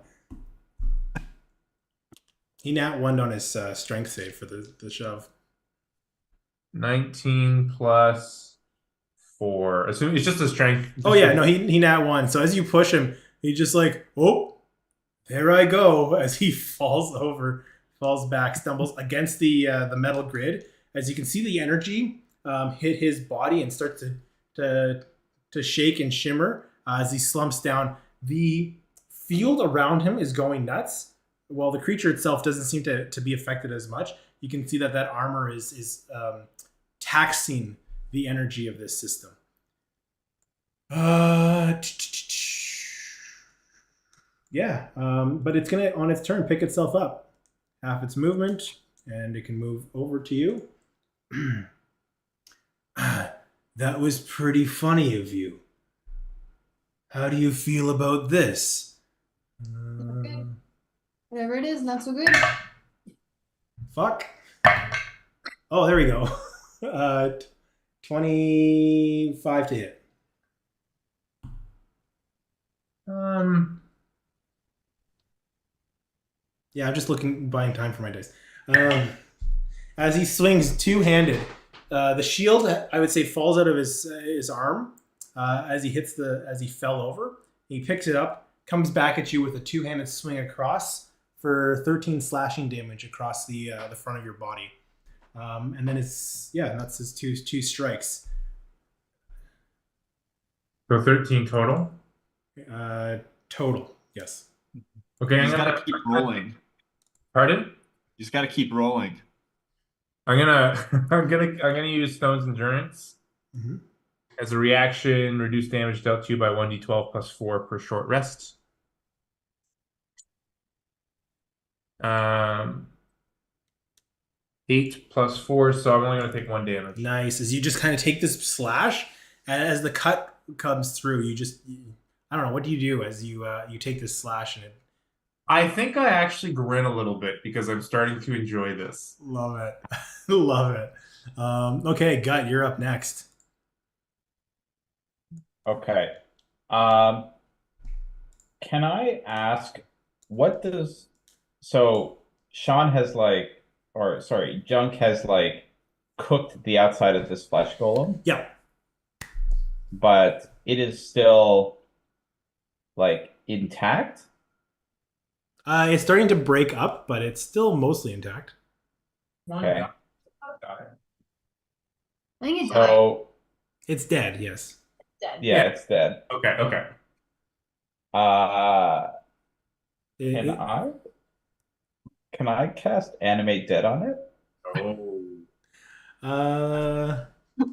He nat 1'd on his strength save for the shove. 19 plus 4. Assuming it's just a strength. Oh yeah, no, he nat 1. So as you push him, he just like, oh, there I go. As he falls back, stumbles against the metal grid. As you can see, the energy hit his body and start to shake and shimmer as he slumps down. The field around him is going nuts. While the creature itself doesn't seem to be affected as much, you can see that armor is taxing the energy of this system. Yeah, but it's gonna, on its turn, pick itself up. Half its movement, and it can move over to you. That was pretty funny of you. How do you feel about this? Okay. Whatever it is, not so good. Fuck. Oh, there we go. 25 to hit. Yeah, I'm just buying time for my dice. As he swings two-handed, the shield, I would say, falls out of his arm as he fell over. He picks it up, comes back at you with a two-handed swing across for 13 slashing damage across the front of your body. And then that's his two strikes. So 13 total? Total, yes. Okay, You I'm just gonna gotta keep rolling. Pardon? You just gotta keep rolling. I'm gonna use Stone's Endurance. Mm-hmm. As a reaction, reduce damage dealt to you by 1d12 plus 4 per short rest. 8 plus 4, so I'm only going to take 1 damage. Nice. As you just kind of take this slash, and as the cut comes through, I don't know, what do you do as you take this slash and it... I think I actually grin a little bit because I'm starting to enjoy this. Love it. Love it. Okay, Gut, you're up next. Okay. Can I ask, so Sean has Junk has cooked the outside of this flesh golem, Yeah. but it is still intact? It's starting to break up, but it's still mostly intact. Okay. I think it died. So It's dead, yes. Dead. yeah, it's dead. Okay. Can I cast Animate Dead on it? Oh.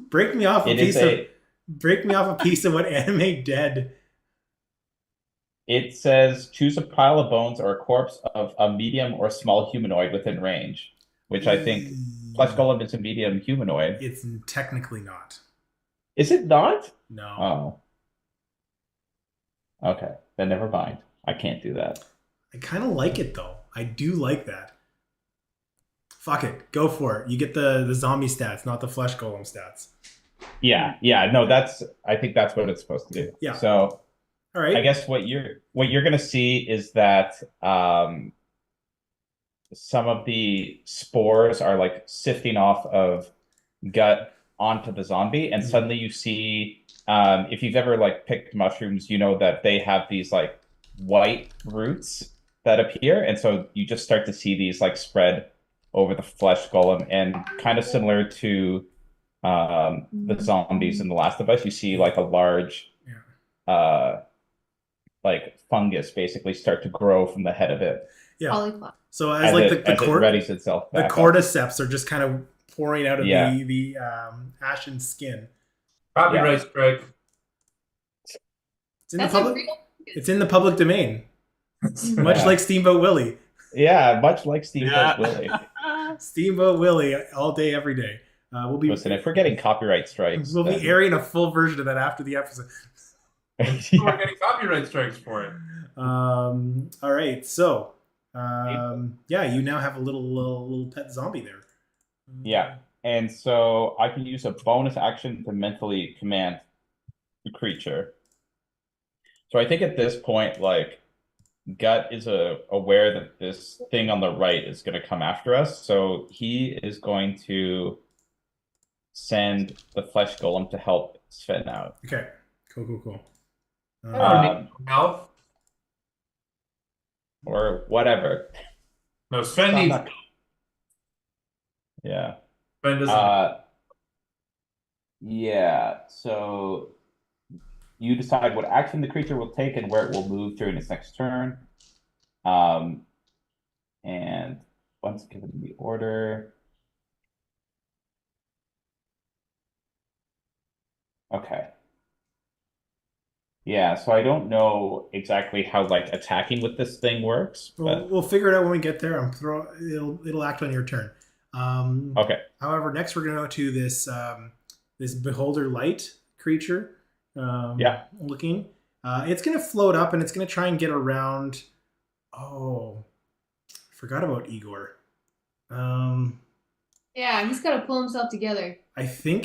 Break me off a piece of what Animate Dead. It says choose a pile of bones or a corpse of a medium or small humanoid within range, which I think Flesh Golem is a medium humanoid. It's technically not. Is it not? No. Oh. Okay, then never mind. I can't do that. I kind of like it though. I do like that. Fuck it. Go for it. You get the zombie stats, not the Flesh Golem stats. Yeah. No, I think that's what it's supposed to do. Yeah. So all right. I guess what you're gonna see is that some of the spores are sifting off of Gut onto the zombie, and suddenly you see, if you've ever picked mushrooms, you know that they have these white roots that appear, and so you just start to see these spread over the Flesh Golem, and kind of similar to the zombies in The Last of Us. You see like a large like fungus basically start to grow from the head of it. Yeah. Cauliflower. So as like it readies itself the back up. cordyceps are just kind of pouring out of Yeah. the ashen skin. Copyright strike. It's in the That's a public. real. It's in the public domain, much Yeah. like Steamboat Willie. Yeah, much like Steamboat Yeah. Willie. Steamboat Willie, all day, every day. We'll be Listen, if we're getting copyright strikes, we'll be then- airing a full version of that after the episode. We're Yeah. getting copyright strikes for it. All right, so yeah, you now have a little pet zombie there. Yeah. And so I can use a bonus action to mentally command the creature. So I think at this point, like, Gut is aware that this thing on the right is going to come after us. So he is going to send the flesh golem to help Sven out. Okay, cool. Health. Or whatever. No, Sven I'm needs. not- Yeah. Sven doesn't. Yeah, so you decide what action the creature will take and where it will move during its next turn. And once given the order. Okay. Yeah, so I don't know exactly how like attacking with this thing works, but We'll figure it out when we get there. It'll act on your turn. okay. However, next we're gonna go to this this beholder light creature. Yeah. Looking. It's gonna float up and it's gonna try and get around. Oh, I forgot about Igor. Yeah, he's got to pull himself together. I think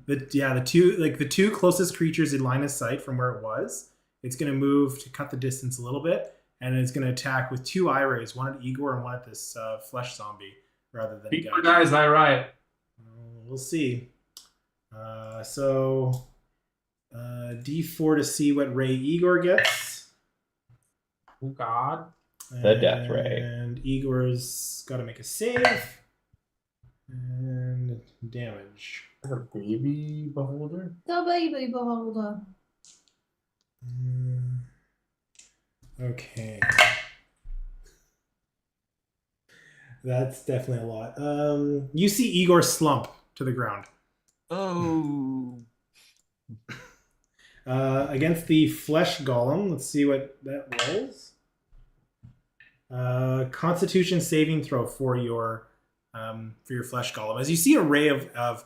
the two closest creatures in line of sight from where it was. It's gonna move to cut the distance a little bit, and it's gonna attack with two eye rays, one at Igor and one at this flesh zombie, rather than People Gut. guys, I right. We'll see. So D4 to see what ray Igor gets. Oh God. The death ray. And Igor's got to make a save. And damage. A baby beholder. The baby beholder. Okay. That's definitely a lot. You see Igor slump to the ground. Oh. Against the flesh golem. Let's see what that rolls. Constitution saving throw for your flesh golem. As you see a ray of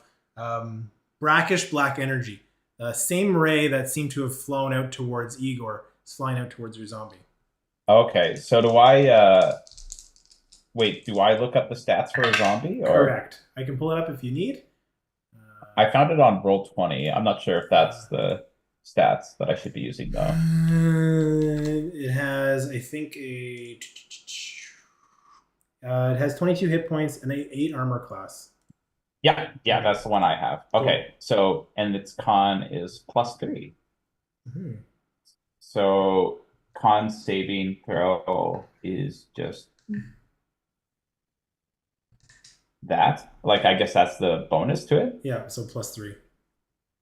brackish black energy, the same ray that seemed to have flown out towards Igor is flying out towards your zombie. Okay, so do I wait, do I look up the stats for a zombie? Or Correct. I can pull it up if you need. I found it on Roll20. I'm not sure if that's the stats that I should be using though. It has, I think, it has 22 hit points and 8 armor class. Yeah, that's the one I have. Okay, so and its con is +3. Mm-hmm. So con saving throw is just that. Like I guess that's the bonus to it. Yeah, so +3.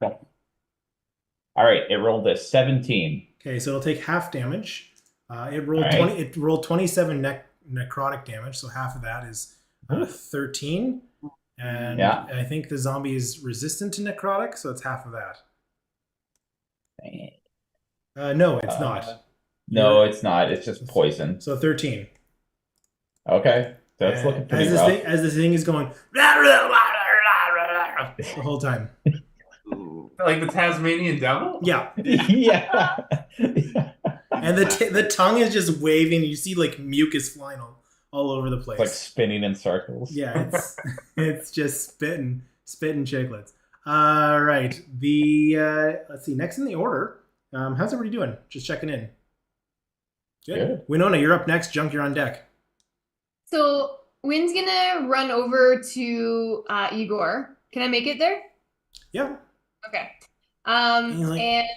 All right, it rolled a 17. Okay, so it'll take half damage. It rolled All right. It rolled 27 necrotic damage, so half of that is 13. And Yeah. I think the zombie is resistant to necrotic, so it's half of that. No, it's not. No, it's not. It's just poison. So 13. Okay, so it's looking pretty rough. As this thing is going the whole time. Like the Tasmanian devil? Yeah. Yeah. And the tongue is just waving. You see like mucus flying all over the place. Like spinning in circles. Yeah, it's just spitting chiclets. All right. Let's see. Next in the order. How's everybody doing? Just checking in. Good. Winona, you're up next. Junk, you're on deck. So Wynn's gonna run over to Igor. Can I make it there? Yeah. Okay. He's like, And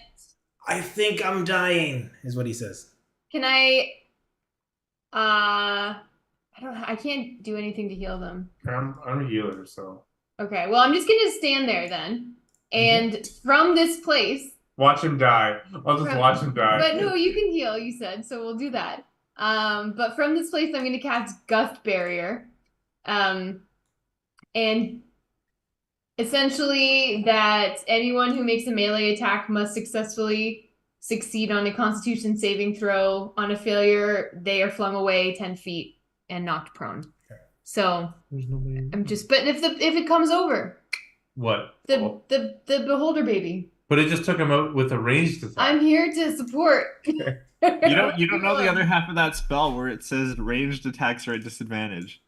I think I'm dying, is what he says. can I I can't do anything to heal them. I'm a healer, so Okay, well, I'm just gonna stand there then. And from this place, Watch him die. I'll just watch him die. but no, you can heal, you said, so we'll do that. But from this place, I'm gonna cast Gust Barrier. And essentially that anyone who makes a melee attack must successfully succeed on a Constitution saving throw. On a failure, they are flung away 10 feet and knocked prone. Okay. So I'm just, but if it comes over, What? the beholder baby. But it just took him out with a ranged attack. I'm here to support. You don't know the other half of that spell where it says ranged attacks are at disadvantage.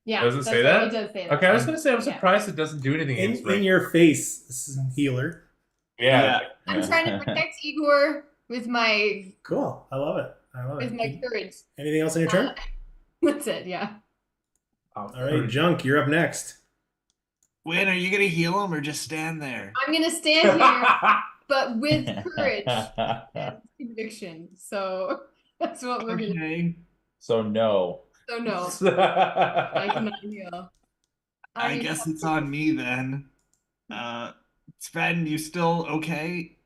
Yeah. Does it say that? It does say that. Okay, I was gonna say I'm surprised it doesn't do anything against In your face, healer. Yeah. I'm trying to protect Igor with my Cool. I love it. with my courage. Anything else on your turn? That's it, yeah. All right, Junk, you're up next. Wait, are you gonna heal him or just stand there? I'm gonna stand here, but with courage and conviction. So that's what we're gonna do. Okay. So no. So no, I cannot heal. I guess it's on me then. Sven, you still okay?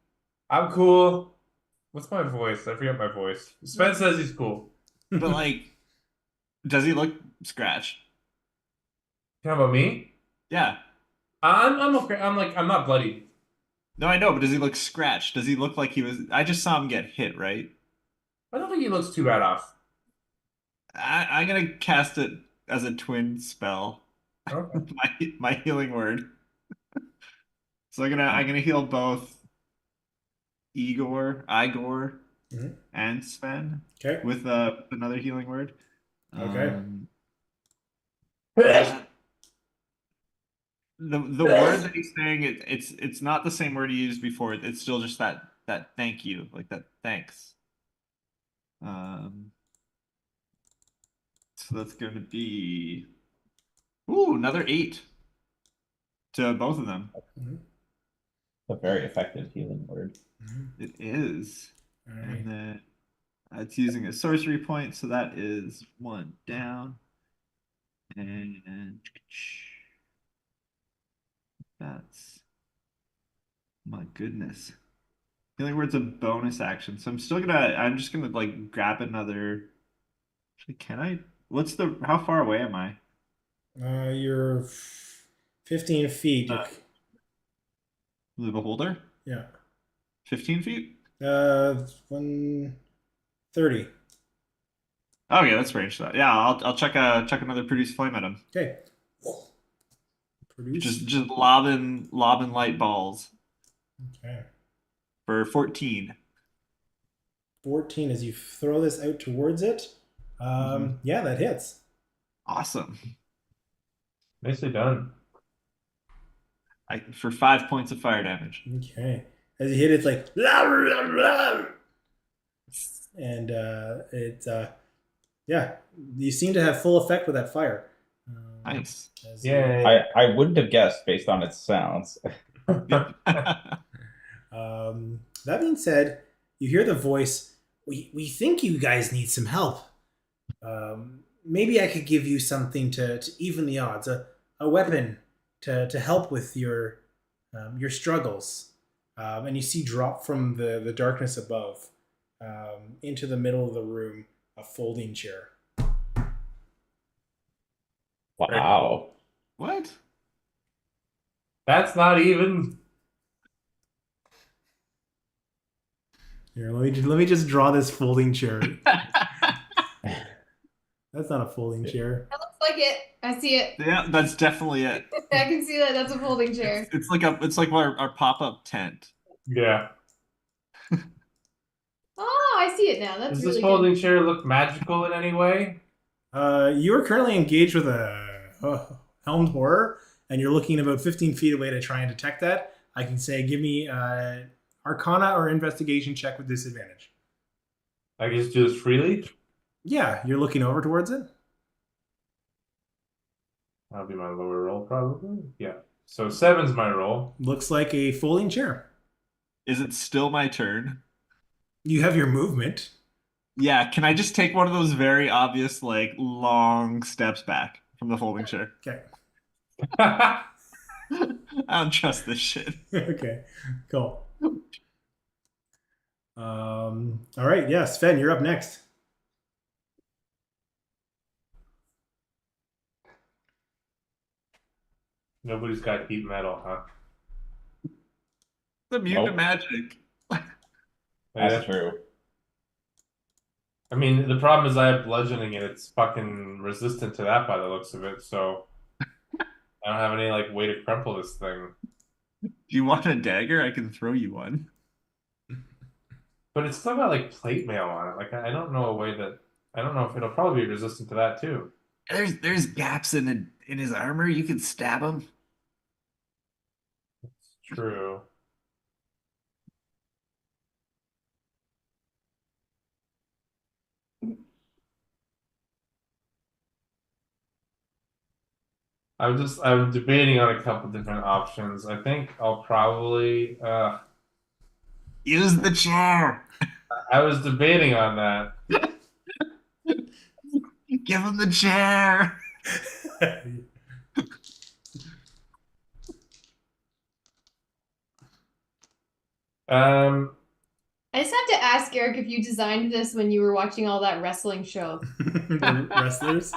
I'm cool. What's my voice? I forget my voice. Sven says he's cool. But like, does he look scratched? How about me? Yeah. I'm okay. I'm not bloody. No, I know, but does he look scratched? Does he look like he was? I just saw him get hit, right? I don't think he looks too bad off. I'm gonna cast it as a twin spell. Okay. my healing word. So I'm gonna heal both Igor, and Sven Okay. with another healing word. Okay. The word that he's saying it's not the same word he used before. It's still just that thank you, like that thanks. So that's going to be another 8 to both of them. A very effective healing word. It is. All right. And then it's using a sorcery point, so that is 1 down. And that's, my goodness. Healing word's a bonus action, so I'm just gonna like grab another. Actually, can I? How far away am I? You're 15 feet. The beholder? Yeah. 15 feet? 130. Okay, that's range that. Yeah, I'll check another produce flame at him. Okay. Produce. Just lobbing light balls. Okay. For 14. 14 as you throw this out towards it. Yeah, that hits. Awesome. Nicely done. For 5 points of fire damage. Okay. As you hit it, it's like and yeah, you seem to have full effect with that fire. Nice. Yeah. I wouldn't have guessed based on its sounds. That being said, you hear the voice. We think you guys need some help. Maybe I could give you something to even the odds. A weapon to help with your struggles. And you see drop from the darkness above into the middle of the room a folding chair. Wow. What? That's not even. Here, let me just draw this folding chair. That's not a folding chair. That looks like it. I see it. Yeah, that's definitely it. I can see that. That's a folding chair. It's like our pop-up tent. Yeah. Oh, I see it now. That's Does really this folding chair look magical in any way? You are currently engaged with a helmed horror, and you're looking about 15 feet away to try and detect that. I can say, give me Arcana or Investigation check with disadvantage. I can just do this freely? Yeah, you're looking over towards it. That'll be my lower roll, probably. Yeah. So 7's my roll. Looks like a folding chair. Is it still my turn? You have your movement. Yeah, can I just take one of those very obvious, like, long steps back from the folding chair? Okay. I don't trust this shit. Okay, cool. All right, yeah, Sven, you're up next. Nobody's got heat metal, huh? It's immune to Nope. magic. That's true. I mean, the problem is I have bludgeoning and it's fucking resistant to that by the looks of it, so I don't have any like way to crumple this thing. Do you want a dagger? I can throw you one. But it's still got like plate mail on it. Like I don't know a way that I don't know if it'll probably be resistant to that too. There's gaps in his armor. You can stab him. True. I'm debating on a couple different options. I think I'll probably Use the chair. I was debating on that. Give him the chair. I just have to ask Eric if you designed this when you were watching all that wrestling show. The wrestlers.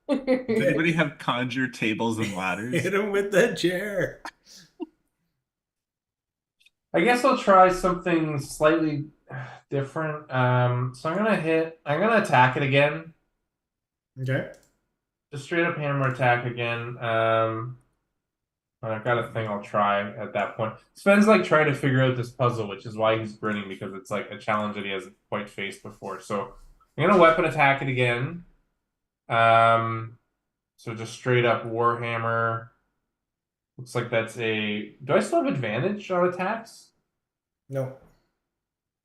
Does anybody have conjure tables and ladders? Hit him with the chair. I guess I'll try something slightly different. So I'm gonna attack it again. Okay. Just straight up hammer attack again. And I've got a thing I'll try at that point. Sven's like trying to figure out this puzzle, which is why he's grinning, because it's like a challenge that he hasn't quite faced before. So I'm gonna weapon attack it again. So just straight up warhammer. Looks like that's a. Do I still have advantage on attacks? No.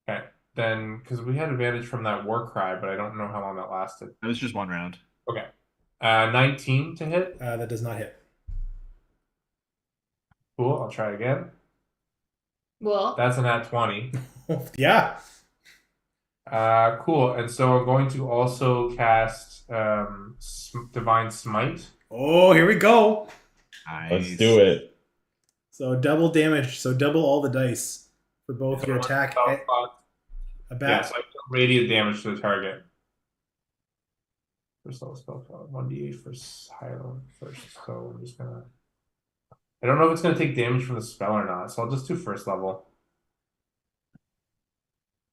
Okay, then because we had advantage from that war cry, but I don't know how long that lasted. That was just one round. Okay, 19 to hit. That does not hit. Cool. I'll try again. Well, That's an at 20. Yeah. Cool. And so I'm going to also cast Divine Smite. Oh, here we go. Let's do it. So double damage. So double all the dice for both your attack and a Yeah, bat. so I deal radiant damage to the target. First level spell card. 1d8 for higher level first. So I'm just gonna. I don't know if it's gonna take damage from the spell or not, so I'll just do first level.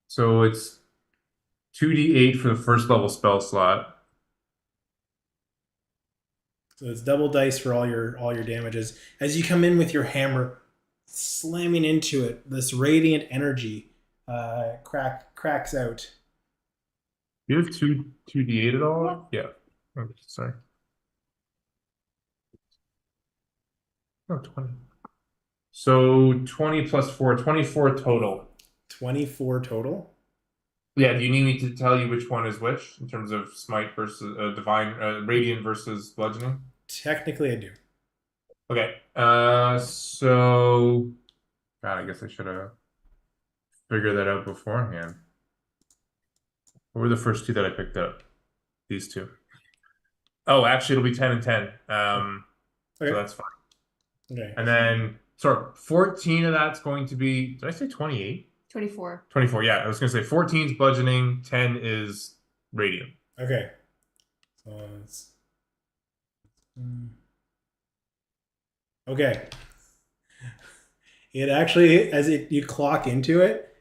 So it's 2d8 for the first level spell slot. So it's double dice for all your damages. As you come in with your hammer, slamming into it, this radiant energy cracks out. Do you have 2d8 at all? Yeah. Oh, sorry. Oh, 20. So 20 plus 4, 24 total. 24 total. Yeah, do you need me to tell you which one is which in terms of smite versus divine, radiant versus bludgeoning? Technically, I do. Okay. So God, I guess I should have figured that out beforehand. What were the first two that I picked up? These two. Oh, actually, it'll be 10 and 10. Okay. So that's fine. Okay. And then, sorry, 14 of that's going to be. Did I say 28? 24. 24. Yeah, I was going to say 14 is bludgeoning, 10 is radiant. Okay. So it's... Okay. It actually, as you clock into it,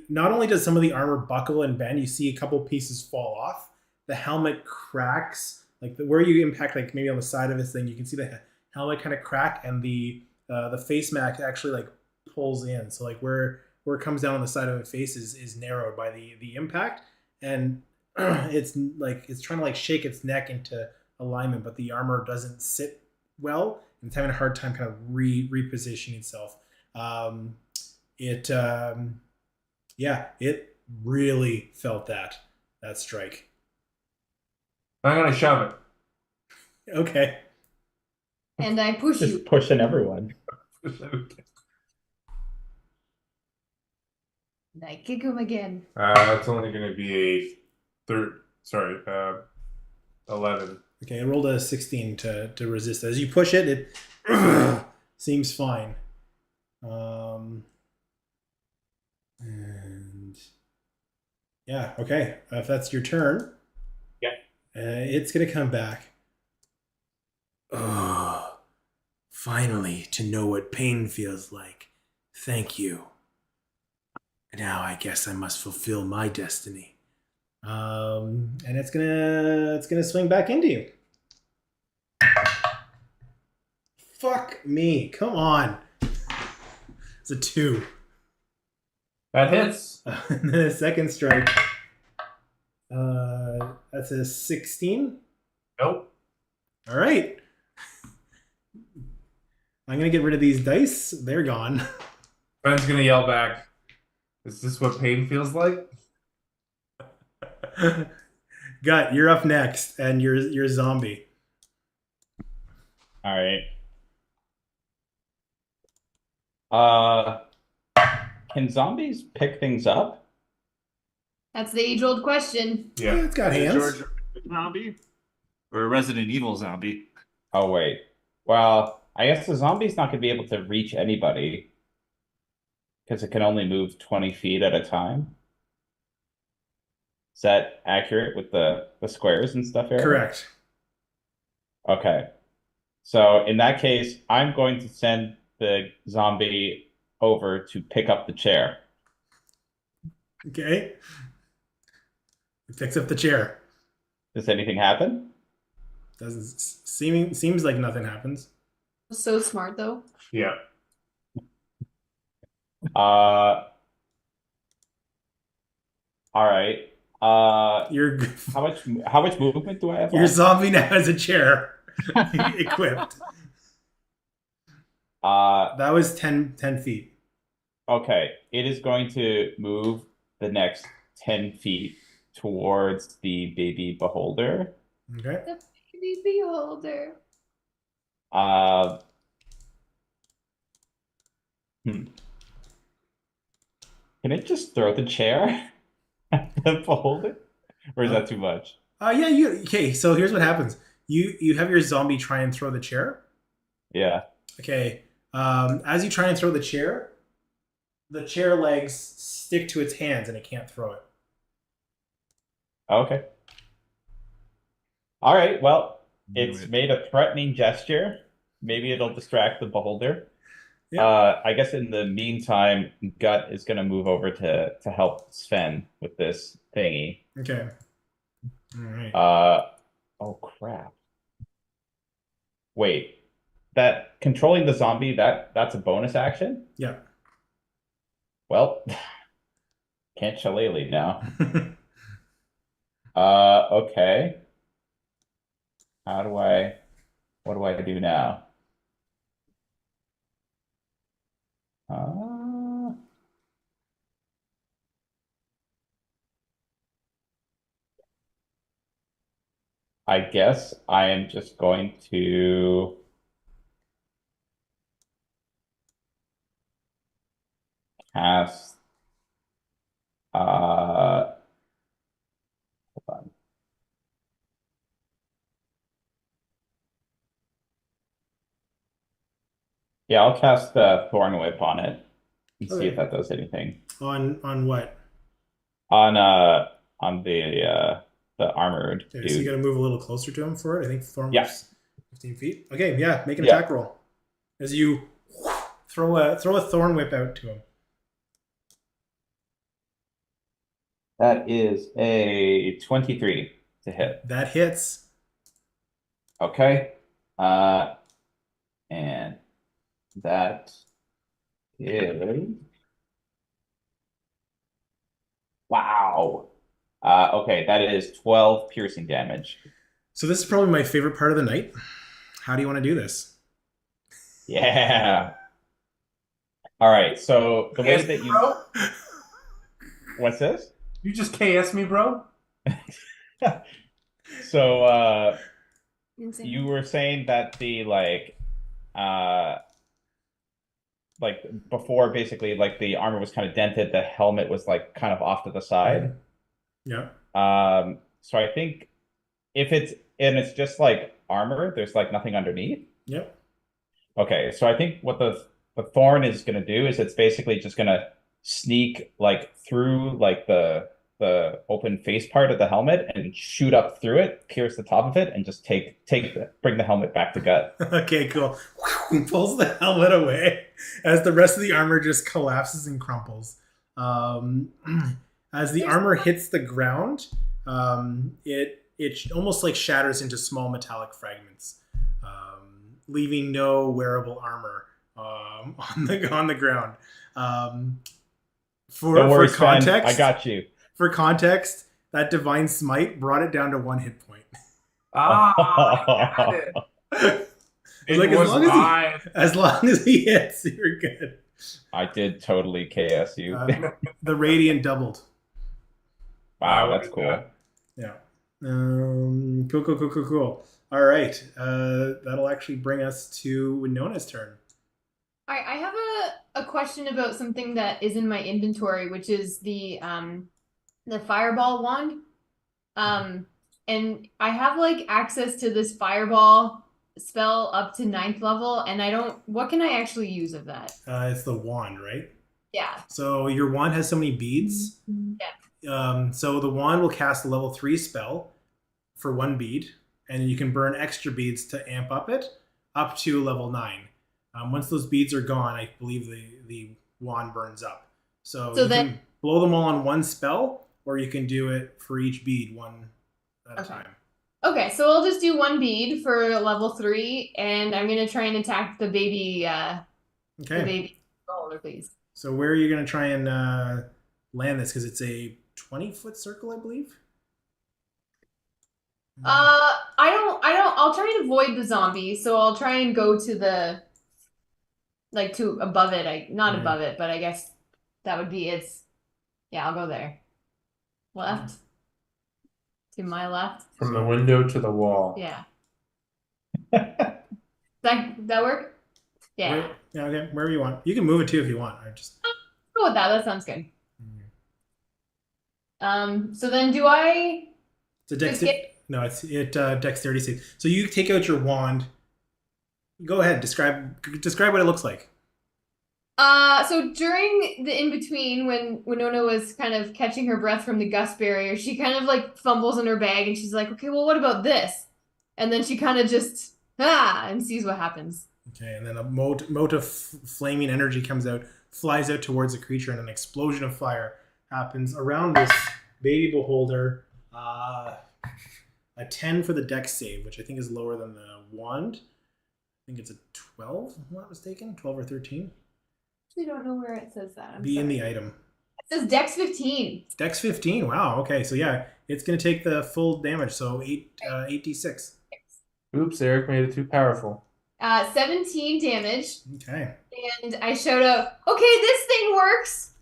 not only does some of the armor buckle and bend, you see a couple pieces fall off. The helmet cracks, like where you impact, like maybe on the side of this thing, you can see the helmet kind of crack, and the face mask actually like pulls in. So like where it comes down on the side of the face is narrowed by the impact, and it's trying to like shake its neck into alignment, but the armor doesn't sit well, and it's having a hard time kind of repositioning itself. It really felt that strike. I'm going to shove it. Okay. And I push Just you. pushing everyone. And I kick him again. That's only going to be a 11. Okay, I rolled a 16 to resist. As you push it, Seems fine. And yeah, okay. If that's your turn, Yeah. it's gonna come back. Oh, finally, to know what pain feels like. Thank you. Now I guess I must fulfill my destiny. And it's gonna swing back into you. Fuck me! Come on. It's a 2. That hits. And then a second strike. That's a 16. Nope. All right. I'm gonna get rid of these dice. They're gone. Ben's gonna yell back. Is this what pain feels like? Gut, you're up next, and you're zombie. All right. Can zombies pick things up? That's the age-old question. Yeah, Yeah. it's got hands. George zombie or a Resident Evil zombie. Oh, wait. Well, I guess the zombie's not going to be able to reach anybody because it can only move 20 feet at a time. Is that accurate with the squares and stuff here? Correct. Okay. So in that case, I'm going to send the zombie over to pick up the chair. Okay. It picks up the chair. Does anything happen? Seems like nothing happens. So smart though. Yeah. All right. Your How much movement do I have your left? zombie now has a chair equipped. That was 10 feet. Okay. It is going to move the next 10 feet towards the baby beholder. Okay. The baby beholder. Can it just throw the chair at the beholder? Or is that too much? Yeah, okay, so here's what happens. You have your zombie try and throw the chair. Yeah. Okay. As you try and throw the chair legs stick to its hands and it can't throw it. Okay. All right. Well, Do it's it. made a threatening gesture. Maybe it'll distract the beholder. Yeah. I guess in the meantime, Gut is going to move over to help Sven with this thingy. Okay. All right. Oh crap. Wait. That controlling the zombie, that's a bonus action? Yeah. Well, can't shillelagh now. Okay. What do I do now? I guess I am just going to cast hold on. Yeah, I'll cast the Thorn Whip on it and see Okay. if that does anything. On what? On the armored Okay, so you dude. got to move a little closer to him for it. I think Thorn Yeah. was 15 feet. Okay, yeah, make an Yeah. attack roll as you throw a thorn whip out to him. That is a 23 to hit. That hits. Okay. And that is wow. Okay, that is 12 piercing damage. So this is probably my favorite part of the night. How do you want to do this? Yeah. All right. So the way KS that me, you bro? what's this? You just KS me, bro? So Insane. you were saying that the like before basically like the armor was kind of dented, the helmet was like kind of off to the side. Yeah. So I think if it's just like armor, there's like nothing underneath. Yep. Okay, so I think what the thorn is going to do is it's basically just going to sneak like through like the open face part of the helmet and shoot up through it, pierce the top of it, and just bring the helmet back to gut. Okay, cool. Pulls the helmet away as the rest of the armor just collapses and crumples. Um, as the armor hits the ground, it almost like shatters into small metallic fragments, leaving no wearable armor on the ground. Don't worry, For Sven, context, I got you. for context, that divine smite brought it down to 1 hit point. I got it. It Like, was mine. as long as he hits, you're good. I did totally KS you. The radiant doubled. Wow, that's cool. Yeah. Cool. All right. That'll actually bring us to Winona's turn. All right, I have a question about something that is in my inventory, which is the fireball wand. And I have like access to this fireball spell up to 9th level, and what can I actually use of that? It's the wand, right? Yeah. So your wand has so many beads. Yeah. So the wand will cast a level 3 spell for 1 bead, and you can burn extra beads to amp up to level 9. Once those beads are gone, I believe the wand burns up. So you can blow them all on 1 spell, or you can do it for each bead one at a time. Okay, so I'll just do 1 bead for level 3, and I'm gonna try and attack the baby. The baby roller, please. So where are you gonna try and land this? Because it's a 20-foot circle, I believe. I'll try and avoid the zombie, so I'll try and go to to above it. Not above it, but I guess that would be its. Yeah, I'll go there. Left. To my left. From the window to the wall. Yeah. that work? Yeah. Yeah, okay. Wherever you want. You can move it too if you want. Go with that. That sounds good. So then do I it's a dexterity save. So you take out your wand. Go ahead, describe what it looks like. So during the in-between when Winona was kind of catching her breath from the gust barrier, she kind of like fumbles in her bag and she's like, okay, well, what about this? And then she kind of just, and sees what happens. Okay, and then a mote of flaming energy comes out, flies out towards the creature, and an explosion of fire happens around this baby beholder. A 10 for the dex save, which I think is lower than the wand. I think it's a 12, if I'm not mistaken. 12 or 13. I don't know where it says that. In the item. It says Dex 15. Dex 15. Wow. Okay. So yeah, it's gonna take the full damage. So 8d6. Oops, Eric made it too powerful. 17 damage. Okay. And I showed up. Okay, this thing works.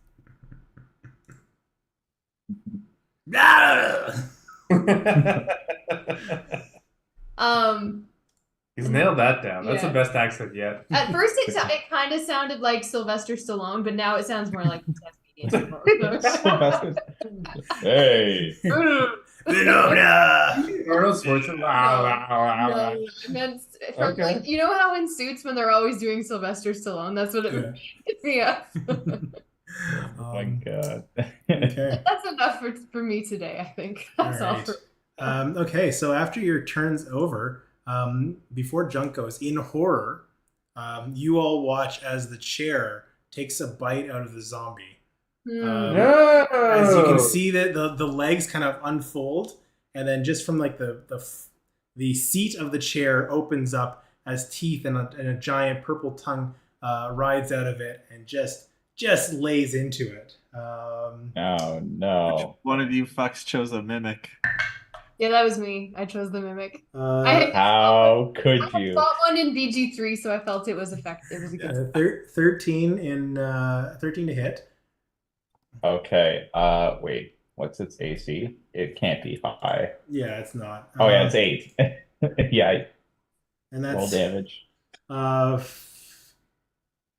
He's nailed that down. That's the best accent yet. At first, it kind of sounded like Sylvester Stallone, but now it sounds more like Sylvester. Hey. Winona. Arnold Schwarzenegger. Like, you know how in Suits when they're always doing Sylvester Stallone, that's what it would be. Oh my god. Okay. That's enough for me today, I think. That's all for okay, so after your turn's over, before Junk goes, in horror, you all watch as the chair takes a bite out of the zombie. No! As you can see that the legs kind of unfold, and then just from like the seat of the chair opens up as teeth and a giant purple tongue rides out of it and just lays into it. Oh no! Which one of you fucks chose a mimic? Yeah, that was me. I chose the mimic. How could you? I fought one in BG3, so I felt it was effective. It was a good 13 to hit. Okay. Wait. What's its AC? It can't be high. Yeah, it's not. Oh yeah, it's 8. Yeah. And that's roll damage.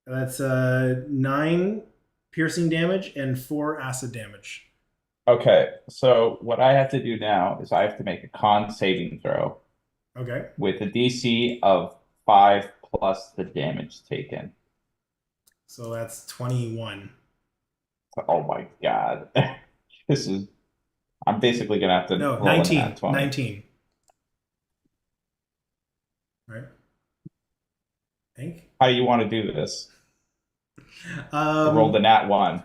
That's 9 piercing damage and 4 acid damage. Okay, so what I have to do now is I have to make a con saving throw. Okay. With a DC of 5 plus the damage taken. So that's 21. Oh my god. This is. I'm basically gonna have to No, roll 19. a nat 20. 19. Right? I think. How do you want to do this? Um, Roll the nat 1.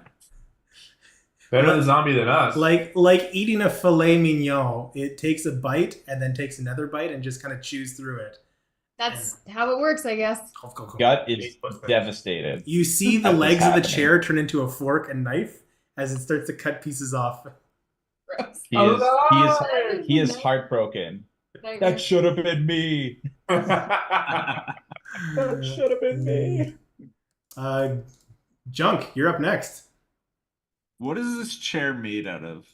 Better the zombie than us. like eating a filet mignon. It takes a bite and then takes another bite and just kind of chews through it. That's how it works, I guess. Gut is devastated. You see the At this legs of the happening. chair turn into a fork and knife as it starts to cut pieces off. Gross. He is heartbroken. That should have been me. That should have been me. Junk, you're up next. What is this chair made out of?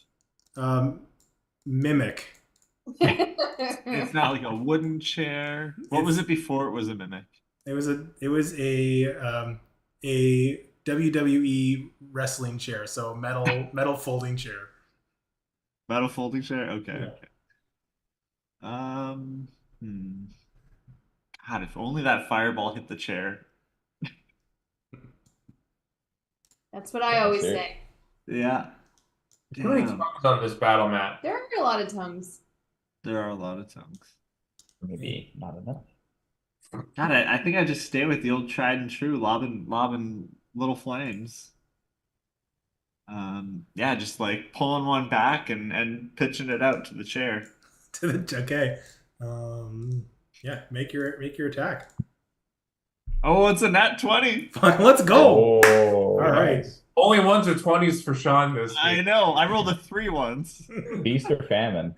Mimic. It's not like a wooden chair. What was it before it was a mimic? It was a WWE wrestling chair, so metal folding chair. Metal folding chair? Okay, Yeah. okay. God, if only that fireball hit the chair. That's what I always say. Yeah. How many Damn. tongues on this battle map? There are a lot of tongues. There are a lot of tongues. Maybe not enough. God, I think I just stay with the old tried and true, lobbing little flames. Yeah, just like pulling one back and pitching it out to the chair. Okay. Yeah, make your attack. Oh, it's a nat 20. Let's go. Oh, All right. nice. Only ones or 20s for Sean this I week. know. I rolled a 3 once. Feast or famine.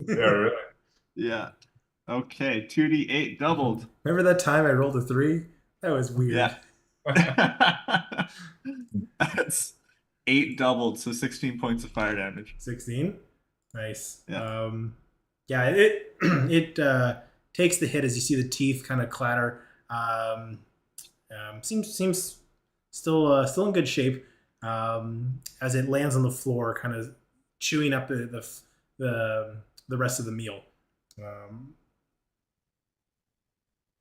Yeah, really. Yeah. Okay, 2d8 doubled. Remember that time I rolled a 3? That was weird. Yeah. That's 8 doubled, so 16 points of fire damage. 16. Nice. Yeah. Yeah, it takes the hit as you see the teeth kind of clatter. Seems still in good shape. As it lands on the floor, kind of chewing up the rest of the meal.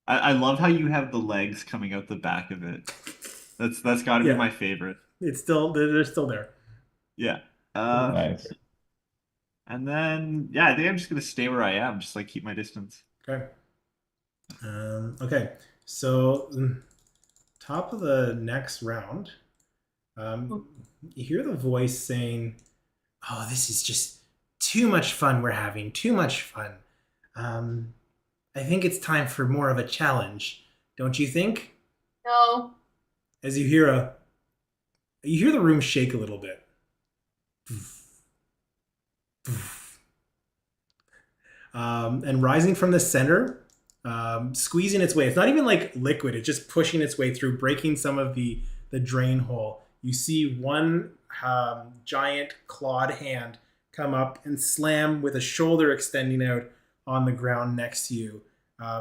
I love how you have the legs coming out the back of it. That's got to Yeah. be my favorite. They're still there. Yeah. Nice. And then I think I'm just gonna stay where I am, just like keep my distance. Okay. Okay. So top of the next round, you hear the voice saying, "Oh, this is just too much fun. We're having too much fun. I think it's time for more of a challenge. Don't you think?" No. As you hear the room shake a little bit. And rising from the center, squeezing its way. It's not even like liquid. It's just pushing its way through, breaking some of the drain hole. You see one giant clawed hand come up and slam with a shoulder extending out on the ground next to you.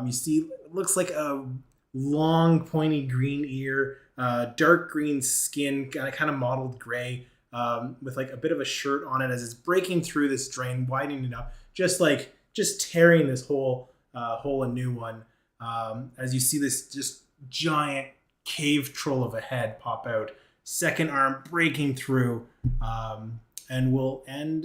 You see, it looks like a long, pointy green ear, dark green skin, kind of mottled gray, with like a bit of a shirt on it as it's breaking through this drain, widening it up, just tearing this hole a new one. As you see this just giant cave troll of a head pop out, second arm breaking through, and we'll end